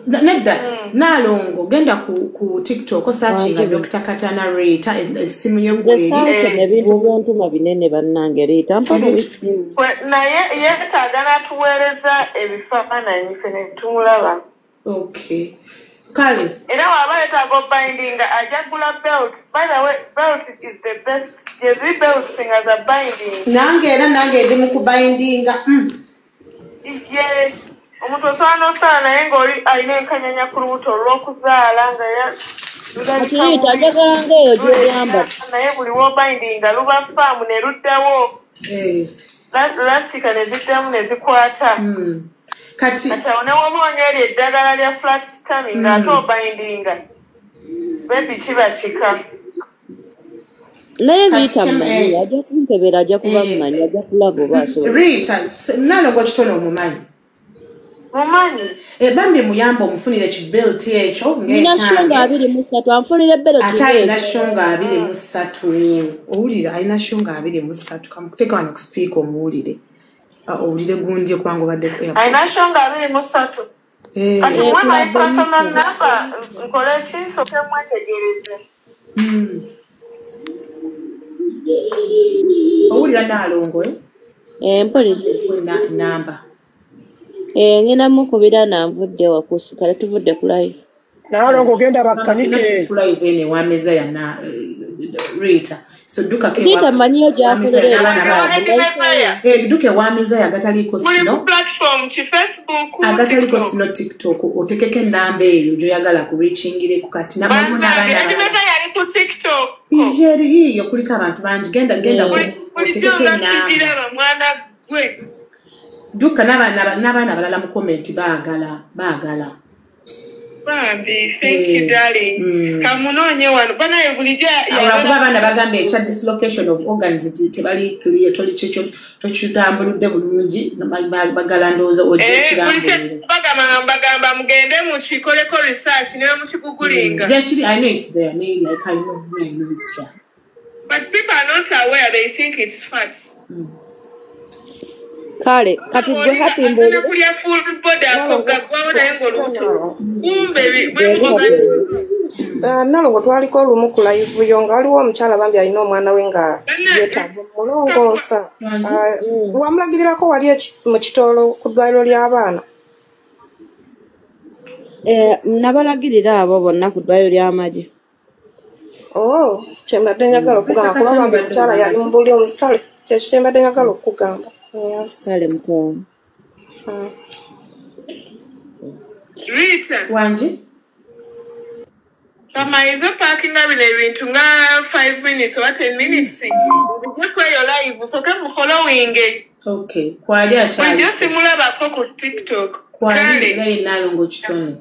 nedda Nalongo genda ku TikTok osachinga Dr. Katana Rita essimu ye gweri ebintu byontuma binene bannange Rita mpa bisimu naye yeetaaga n'atuweereza ebifaananyi ffe ne tumulaba. Okay. Kale. Era waba yeetaaga obindinga ajagula belt. By the way, belt is the best. Jezi belt singers are binding. Nange ndi mu kubindinga. Ye omuntu osana osana naye ng'oli alina enkanyanya ku lubuto olw'okuzaala nga Rita njagala ng'eyo gy'oyamba. Naye buli w'obindinga luba faamu ne luddawo. lasika neziddamu nezikwata kati one woba onywera eddagala lya flat tummy ng'ate obindinga bebi kiba kika naye Rita mmanyi ajja kunkebera ajja kuba mmanyi ajja kulaba oba asobola Rita nalongo kitono omumanyi mumanyi bambi muyamba omufunire kibuilt ekyo ng'ekyange 23 anfunire ebbero ate alina shonga 23 owulira alina shonga 23 kamukuteeka wano ku speaker omuwulire owulire gundi okubanga obaddeko alina shonga 23 kati mwe my personal number nkole ki soke mwetegereze owulira naalongo mpulira namba ngenda mukubira nanvudde wakusikala tuvudde ku live naalongo genda bakkanike ku live ene wameza ya Rita so duka ke Rita manyo gyakolera duke wameza ya gataliko sino platform ki Facebook agataliko sino TikTok otekeke namba eyo joyagala ku reachingire ku kati na mwana abana yali ku TikTok ijeri hiyo kulika abantu banji genda otekeke namba mwana gwe duka n'abaana balala mu comment baagala bambi thank you darling kamunonye wano banaye bulijja kuba abaana bagamba ekya dislocation of organs tebali clear toli kyekyo tokitambuludde bulungi bagala ndowooza bagamba mugende mukikoleko research newe mukigugulinga gyekiri I know it's there like I know it's there but people are not aware they think it's facts kale kati gwe hatimbulire kulya full body akogagwawo naye ng'olubuto kumbe nalongo twaliko olumu ku live yo nga waliwo omukyala bambi alina omwana we nga yeetaaga omulongoosa wamulagirirako wali mu kitoolo ku ddwaliro ly'abaana nabalagirira abo bonna ku ddwaliro ly'amagye kyembadde njagala okugamba kuba bambi omukyala yali mu buli omukale kyekyo kyembadde njagala okugamba sale mukoma Rita wanji kama hizo parking abine ebintu nga 5 minutes or 10 minutes ngikweyo live so kama following okay kwali acha nje simulabako ku TikTok kwali naye nalongo kitone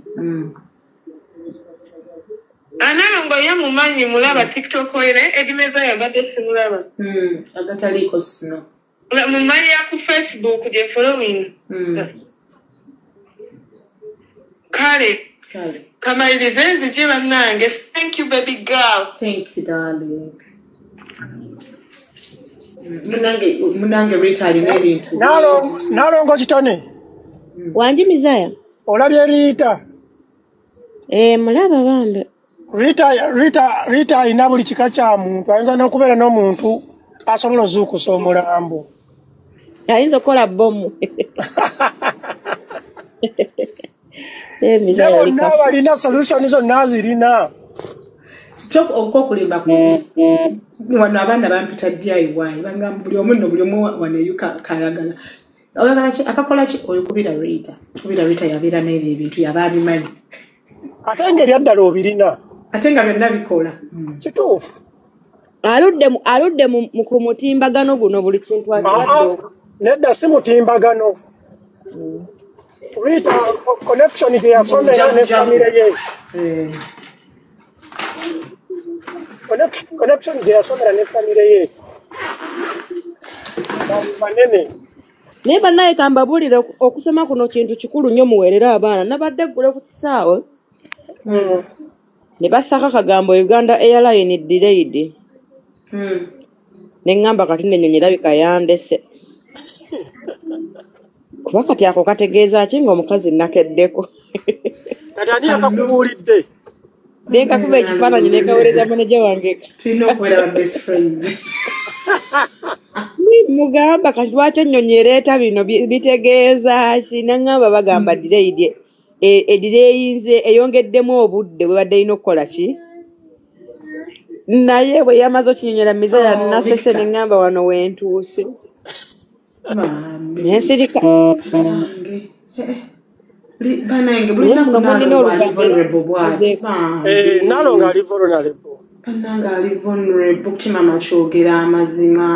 analongo ye mumanyi mulaba TikTok oyere edimeza yabadde simulaba agataliko sino mumanyi ya ku Facebook je following kale kamalirize nzije bannange thank you baby girl thank you darling munange Rita alina ebintu nalongo kitone wanji mizaya olabye Rita mulaba bambe Rita alina buli kika kya muntu ayinza n'okubeera n'omuntu asobola ozuukusa omulambo ayinza okukola bomu bonna balina solution zonna zirina okokulimba wano abaana bampita DIY bangamba buli omu wano kayagala oyagala ki akakola ki oyo kubira Rita yabeera n'ebyo ebintu yaba abimanyi ate ngeri addala obirina ate nga byonna bikola kituufu aludde ku mutimbagano guno buli kintu nedda si mutimbagano Rita connection gye yasomera ne famire ye connection gye yasomera ne famire ye banene naye bannaye kambabulire okusoma kuno kintu kikulu nnyo muweerera abaana nabadde eggule ku kisaawe ne basaka kagambo Uganda Airline delayed ne ngamba kati n'ennyonyi erabika yandese kuba kati ako kategeeza ki ng'omukazi nakeddeko kati ani akakubuulidde nekakuba ekifaananyi nekaweereza maneja wange tulina okubeera ba best friends mugamba kati lwaki ennyonyi ereeta bino bitegeeza ki naŋŋamba bagamba delayed edireyinze eyongeddemu obudde bwe badde alina okukola ki naye bwe yamaze okinyonyera mizaya nasese ne ŋŋamba wano wentuuse nensirika banange bulina ali vulnerable bwati nalonga ali vulnerable banange ali vulnerable kukimama kyogera amazima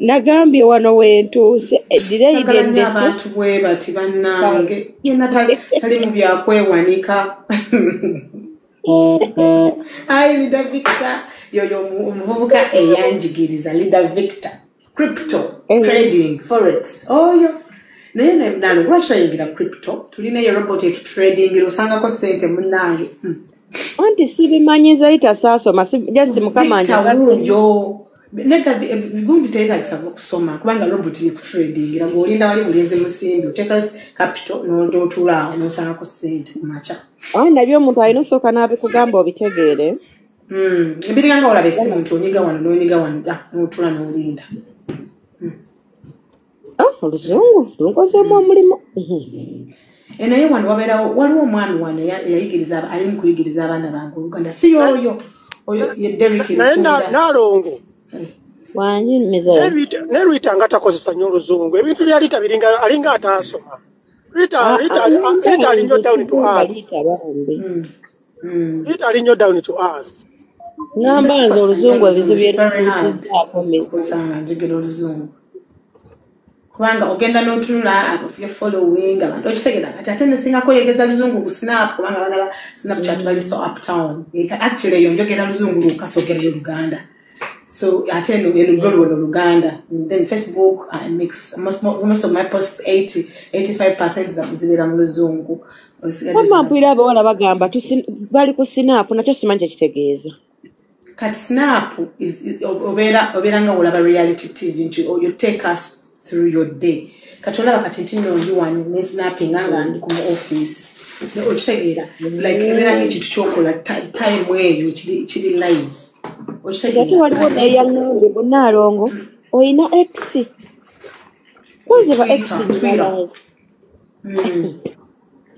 nagambye wano wentuuse Takalanya abantu bwe bati bannange yena tali mu byakwewanika ai Leader Victor yoyo omuvubuka eyanjigiriza Leader Victor crypto trading forex oyo naye nalo lwakitoyingira crypto tulina eyo robot etu trading osangako sente munnange anti sibimanyiza itasaasoma just mukama yo neka bigundi teetagisa kusoma kubanga robot ye trading era ng'olinda wali mulenzi musimbi oteka capital n'otulaawo n'osangako sente kumaca nabyo omuntu alina osooka n'abikugamba obitegeere ebiriganga olaba essimu nti onyiga wano n'onyiga wano n'otula n'olinda oluzungu lunkozeemu omulimu naye wano waliwo omwami wano yayigiriza ali mu kuyigiriza abaana bange Oluganda si yoyo oyo ye Derrick nalongo ne Rita nga takozesa nnyo oluzungu ebintu bya Rita biringa alinga ataasoma Rita alinyo down to earth Rita alinyo down to earth nambanza oluzungu njogera oluzungu kubanga ogenda n'otunula following abantu okitegera kati ate nesingako yegeza luzungu ku Snap kubanga abana ba Snapchat bali so uptown actually eyo njogera luzungu lukasogerayo Luganda so ate eno Luganda and then Facebook I mix most of my posts 85% zibera mu luzungu mpulira abawala bagamba bali ku Snap nakyo simanyi kitegeeza kati Snap obeera nga olaba reality TV nti you take us through your day katolaba kati ntino ndi wano ne snapping nga ndi ku office no okitegeera like ebera ngekintu kyokola time eyo kiri live okitegeera waliwo eyange Bonalongo oyina X kuziba X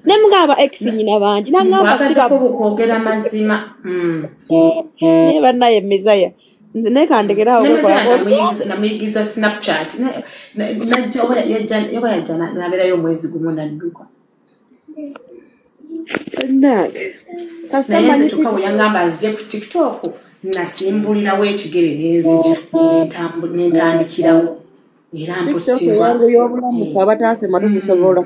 nemugaba X nyina bangi nangamba kwogera mazima ne banaye Mezaya nekandekerawo namuyigiza Snapchat oba yajjana nabeerayo omwezi gumu nadduka naye nze kyokka bwe yangamba nzije ku TikTok nasimbulirawo ekigere nenzija nentandikirawo era mpostingwa y'obulamu abataasema tugisobola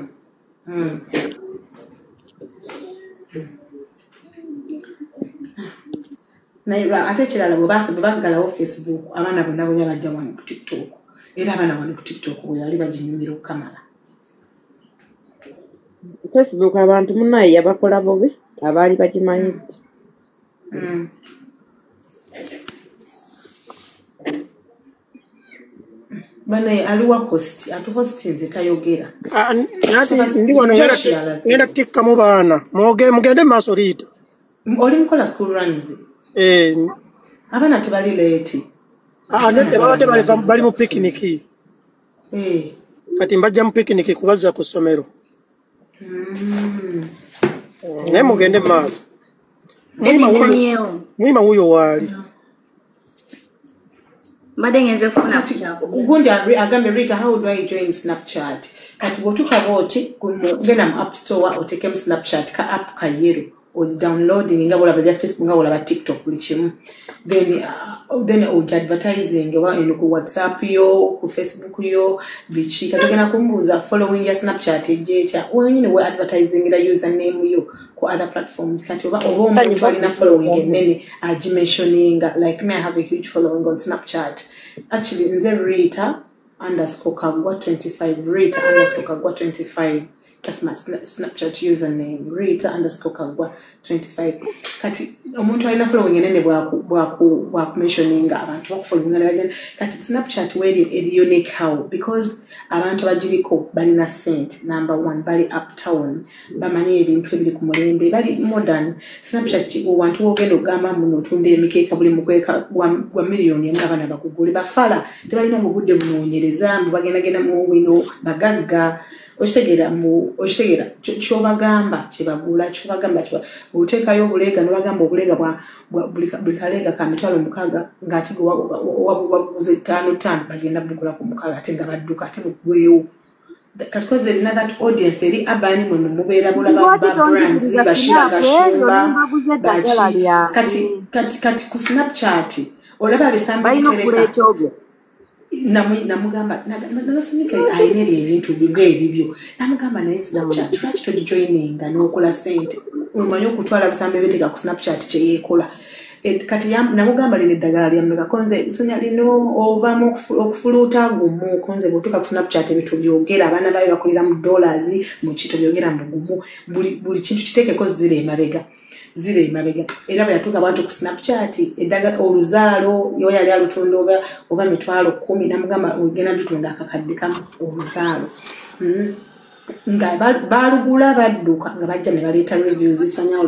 naye ate ekirala bwe baggalawo Facebook abaana bonna bwe bajja wano ku TikTok era abaana wano ku TikTok bwe yali baginyumira okukamala Facebook abantu munaye yabakola bobe abaali bagimanyi banaye aliwa host atuhosti nze tayogera ndi wano ngenda kutikka mu baana mugende maaso Rita oli mukola school runs abaana tebali leeti nedde babadde bali mu pikiniki kati mbajja mu pikiniki kubazza ku ssomero naye mugende maaso mwima wuyo waali gundi agambe Rita how do I join Snapchat kati bwotuka booti genda mu app store otekemu Snapchat ka app ka yero downloading nga bolaba bya Facebook nga bolaba TikTok buli kimu then oja advertising ku WhatsApp yo ku Facebook yo bichi katogena kumbuza following ya Snapchat ejecha wenyine we advertising la username yo ku other platforms kati oba omuntu alina following enene mentioning like me I have a huge following on Snapchat actually nze Rita _Kagwa 25 Rita _Kagwa 25 that's my Snapchat username Rita _Kagwa 25 kati omuntu alina following enene bwa mentioning abantu bakufollowing kati Snapchat weri unique how because abantu abagiriko balina sent number 1 bali uptown bamanyi ebintu ebiri ku mulembe bali modern Snapchat abantu ogenda ogamba muno otunde emikeeka buli mukweka wa miliyoni emabana bakugule bafala tebalina mu budde bunoonyereza bagenda mu wino bagagga okitegera kyobagamba kyebagula kyobagamba oteekayo obulega nobagamba obulega buli kalega ka mitwalo 6 ng'ate wabuze 5 bagenda bugula ku 6 ate nga badduka ate mugwewo kati koze erina that audience eri abani mwe mubeera bulaba brands bashira gashumba kati ku Snapchat olaba bisambi bitereka namugamba nasimika ayina ebintu ng'ebibyo namugamba naye Snapchat lwaki togijoyininga n'okola sente omanyi okutwala busambe biteka ku Snapchat kyeyeekola kati namugamba lino eddagala lyammeka konze sonya lino ovaamu okufuluuta gumu konze bw'otuuka ku Snapchat ebintu byogera abaana bayo bakolera mu dollars mu kito byogera mu gumu buli kintu kiteekeko zira emabega era bwe yatuuka abantu ku Snapchat eddagala oluzaalo yo yali alutunda oba mitwalo 10 namugamba ogenda tutunda akakadde kamu oluzaalo nga balugula badduka nga bajja ne baleeta reviews zisanyawo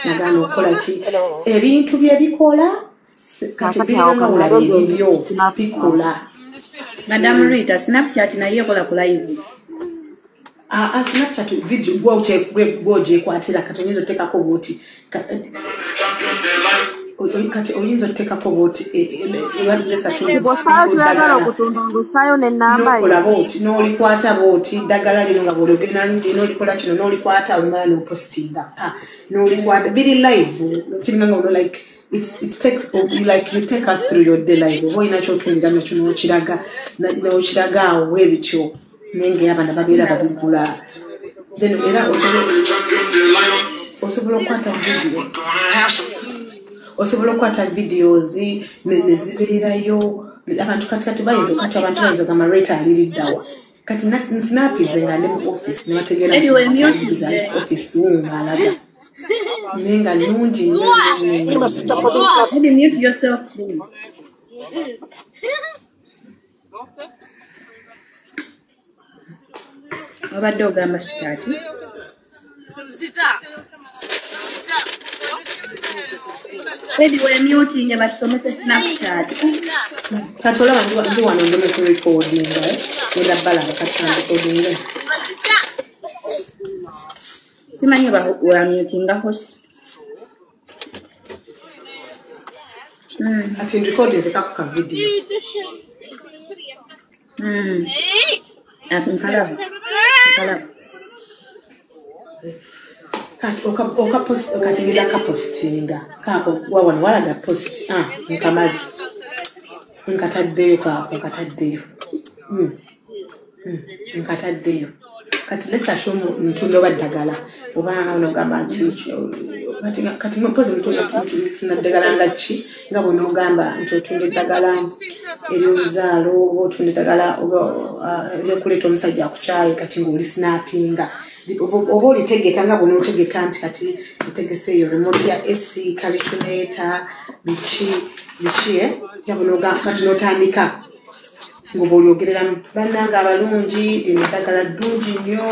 nagana okukola ki ebintu bye bikola kati biranga olaba ebibyo bikola Madam Rita Snapchat naye ekola ku live Snapchat video gwoje kwatira kati oyinza otekako bwoti kati oyinza otekako bwoti n'olikwata bwoti ddagala lino nga bw'olyogera n'olikola kino n'olikwata olumala n'opostinga n'olikwata biri live kiringa nga like it takes like you take us through your day life oba olina kyotundira nakyo n'okiraga awo ebityo nenge abana babeera babigula then era osobola okukwata videos nezibeerayo abantu kati bayinza okukata abantu bayinza ogamba rate aliriddawa kati nsinapize nga ndi mu office nebategeera nti office wunga alaga nenga nungi abadde ogamba sitaati anyway muting batusomese Snapchat kati olaba ndi wano ndi mu kurecordinga ngenda balaba kati recordinga simanyi wa mutinga host kati recording zikakuka video nkalabu kati okatengera kapostinga kako wabona walaga post nkamazi nkataddeyo kako nkataddeyo kati lesa shomu mtundo baddagala obanga onogamba nti kati mpozi mtundo ddagala ngachi nga bono ogamba nti otunda eddagala ery'oluzaalo oba otunda eddagala eryokuleeta omusajja akukyaye kati ng'oli snappinga oba olitegeka nga bono otegeka nti kati otegese eyo remote ya AC calculator biki nga bono kati n'otandika ngoba olyogereramu bannanga abalungi lino eddagala ddungi nnyo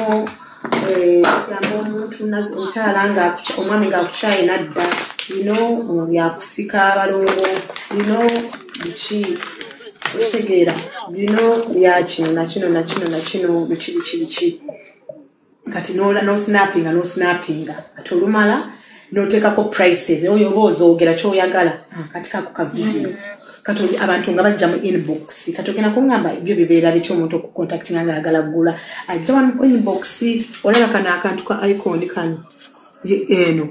yamba omuntu omukyala nga omwami ng'akukyaye nadda lino yakusika abalongo lino biki otegeera lino lyakino nakino biki kati n'osnappinga ate olumala n'oteekako prices oyo oba ozoogera kyoyagala kati kako ka video kati abantu nga bajja mu inbox kati ogenda kungamba ebyo bibeera bityo omuntu okucontactinga nga ayagala kugula ajja mu inbox olaba kana akantu ka icon kano eno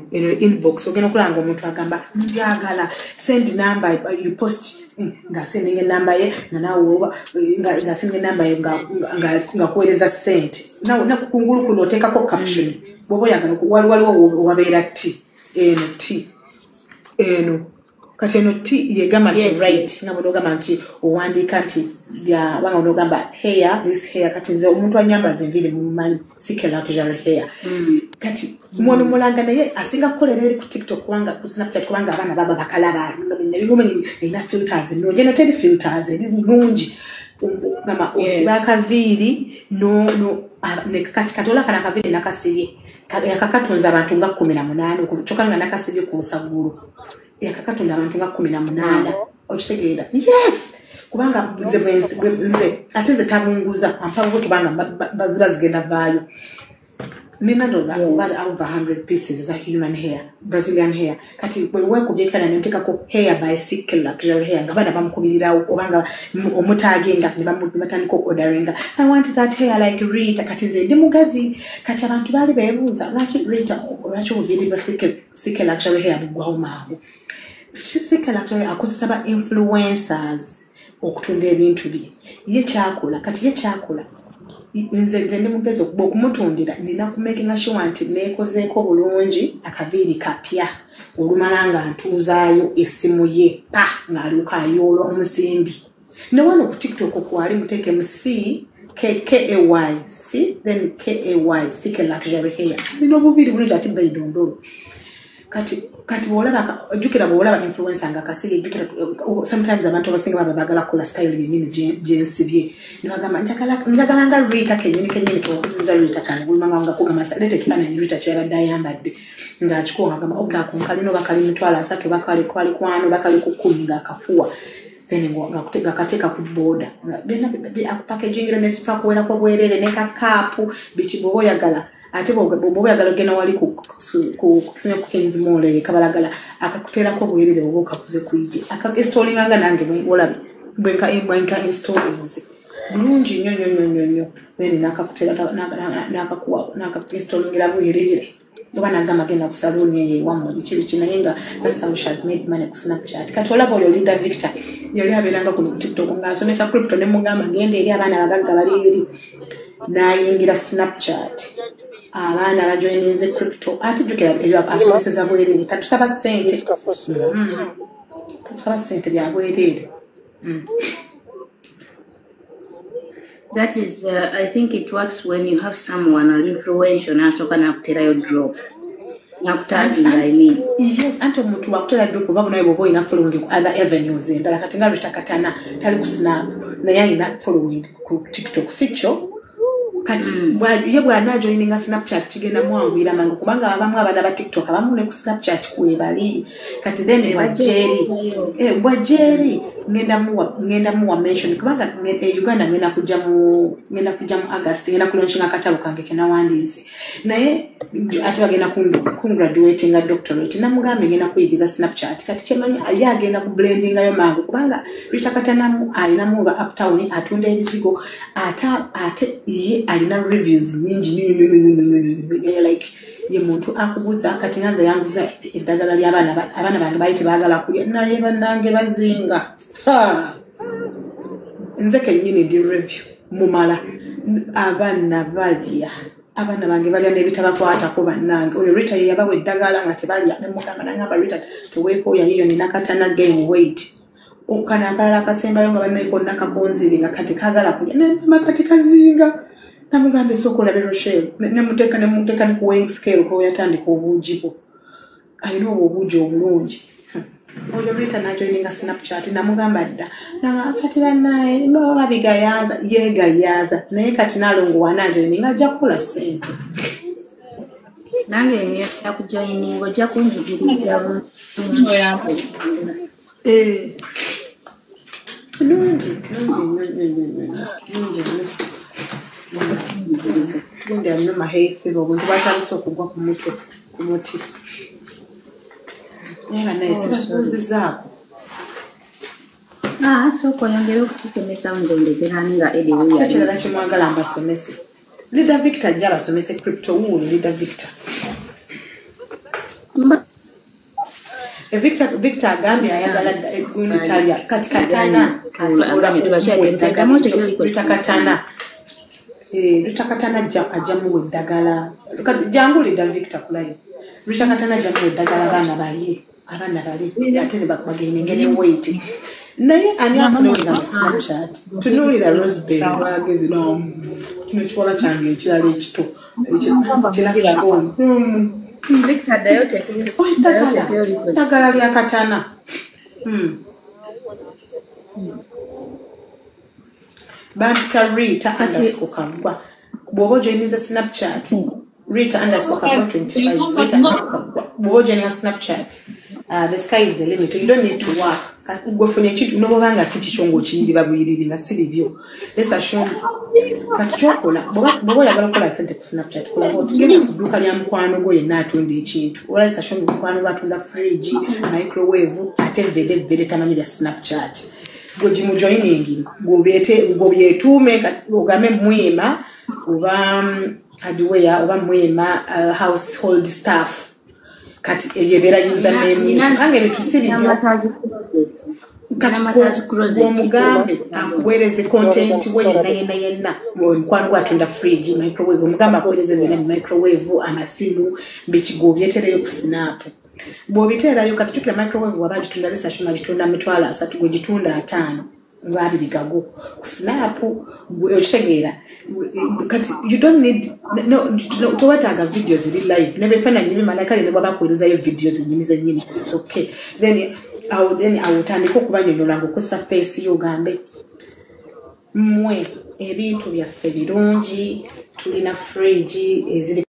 inbox ogenda okulanga omuntu agamba njagala send number you post nga sendinga enamba ye nga nawe nga sendinga enamba ye nga kuweereza sente na kungulu kuno oteekako caption bw'oba oyagala waliwo wabeera eno kati eno yegamba nti right nga bonogamba nti owandiika nti banga bonogamba hair this hair kati nze omuntu anyambaza enviri mumanyi sike luxury hair kati mwana mulanga naye asinga kukolera eri ku TikTok kubanga ku Snapchat kubanga abaana baba bakalaba nebigumanyi erina filters ennungi eno teri filters eri nnungi gamba osiba akaviiri kati ola kana akaviiri nakasibye yakakatunza abantu nga 18 kyokka nga nakasibye ku nsagulu yakakatunda abantu nga 18 okitegeera yes kubanga nze ate nze tabunguza ampabo kubanga baziba zigenda vaayo nina ndoza over 100 pieces za human hair Brazilian hair kati bwe kubye ekifaananyi ntekako hair by Sick Luxury hair nga bana bamukubirirawo obanga omutaagenga ne batandika orderinga I want that hair like Rita kati nze ndi mugazi kati abantu baali beebuuza lwaki Rita lwaki obuviri bwa Sick Luxury hair bugwawo mangu Sick Luxury akusaba influencers okutunda ebintu bye ye kyakola kati ye kyakola nze ndi mugezi okumutundira nina kumakinga sure nti neekozeeko bulungi akaviiri kapya olumala nga ntuuzaayo essimu ye pa ng'aliuka ayoola omusimbi ne wano ku tiktok kwali muteeke mu C KAY C then KAY C ke luxury hair nina obuviiri bulungi ate bayidondolo kati bwolaba jukira bwolaba influencer nga kasiri jukira sometimes abantu abasinga baba bagala kola style yenyini jensibye nibagamba njagala nga Rita kenyini kokuziza Rita kan bulumanga nga kugama salete kifana Rita kyaba dayambadde ngachiko ngagamba ogakunkali no bakali mitwala 3 bakali kwali kwano bakali kukumi ngakafuwa then nga kutega kateka ku border bena packaging ne strap wera kwa bwerere ne kakapu bichibobo yagala ate bobo yagala gena wali ku kusenya ku Kings Mall kabalagala akakutera ko bwerere bobo kakuze kuije akakestalling anga nange wolabi bwenka installing bulungi nyonyo then nakakutera nakakuwa nakakestalling ira bwerere Bwana gama gena ku salon ye wammo bichibi kinayenga that's how she has made money ku Snapchat katola bolo leader Victor yali aberanga ku TikTok nga asomesa crypto ne mugamba gende eri abana bagagga bali eri nayingira Snapchat abana bajoininze crypto ati jukira ebyo asomeseza bwerere tatusaba sente tatusaba sente bya bwerere That is, I think it works when you have someone an influential naso kana kutera yo drop. I mean. Yes, anto mutu wakutera drop babu nayo bobo ina following ku other avenues ndala katinga bitakatana tali ku Snap na yangi na following ku TikTok sicho kati ye bwana joining Snapchat kigenda mwangwira mangu kubanga abamu abana ba TikTok abamu ne ku Snapchat kuebali kati then bwajeri ngenda muwa mention kubanga Uganda ngenda kuja mu August ngenda kulaunchinga katalo kange kena wandizi naye ati bagenda ku graduating a doctorate namugambe ngenda kuyigiza Snapchat kati chemanyi ayagenda ku blending ayo mangu kubanga bitakatana alina mu uptown atunda ebizigo ate ye alina reviews nyingi like ye muntu akubuza kati nganza yanguza eddagala lya abana bange bayite bagala kulya naye banange bazinga nze kenyini di review mumala abana bange balya nebitaba kwata ko banange oyo Rita yabawe eddagala nga tebalya nemugamba nangamba Rita teweeko yayiyo ninakatana gain weight okana akala kasemba yonga banayiko nakakonziri nga kati kagala kulya nemakati kazinga namugambe sokola Rochelle nemuteka ne ku weighing scale ko yatandika obujibo ayino obujo obulungi oyo Rita na joining Snapchat namugamba dda nanga kati banaye no babigayaza yegayaza naye kati nalongo wana joining ajja kola sente nange ngenda ku joining ojja kunjigiriza nungi Gundi amno maheife obuntu batandise okugwa ku mutwe ku muti era naye sibakuzizaako soko yongera okutukemesa ndondegera nga edi wuya kyekirala kimwagala mbasomese Leader Victor jala basomese crypto wuuli Leader Victor Victor agambye ayagala gundi talya kati katana asobola okutakatana Lutakatana ajamu weddagala jangu Leader Victor kulayo Lutakatana ajamu weddagala abana bali ate ne bagende ngene weight naye ani afuna nga Snapchat tunulira Roseberry bagezi no kino chiwala change ekirala ekito kirasibon Victor dayote tagala lya katana Banta Rita _ Kagwa. Bobo joining the Snapchat. Rita _ Kagwa 25. Rita _ Kagwa. Bobo joining a Snapchat. The sky is the limit. You don't need to work. Go for nature. No banga city chongo chiri babuyiri binga sili byo. Let's assume kati chokola. Bobo yagala kola sente ku Snapchat. Kola bot genda kuduka lya mkwano go yena atunda ekintu. Ola let's assume mkwano batunda fridge, microwave, ate vede tamanyi lya Snapchat. Gojimu joining gobyetume ogame mwema oba hardware oba mwema household stuff kati yebera username kange bitusiri byo omugambe akuweereze content we yenna mukwano gwatunda fridge microwave omugamba akuweereze byonna mu microwave amasimu bekigo byetereyo ku snap bw'obiteerayo kati tukira microwave waba gitunda lesa shuma gitunda mitwalo 3 gwe gitunda 5 ngabiri gago ku snap okitegeera kati you don't need no towataga videos ziri live nebefana nyibi malaka ne baba kuweerezayo videos nyinyi it's okay then awutandika okubanyonyola ng'okozesa face y'ogambe mmwe ebintu byaffe birungi tulina fridge eziri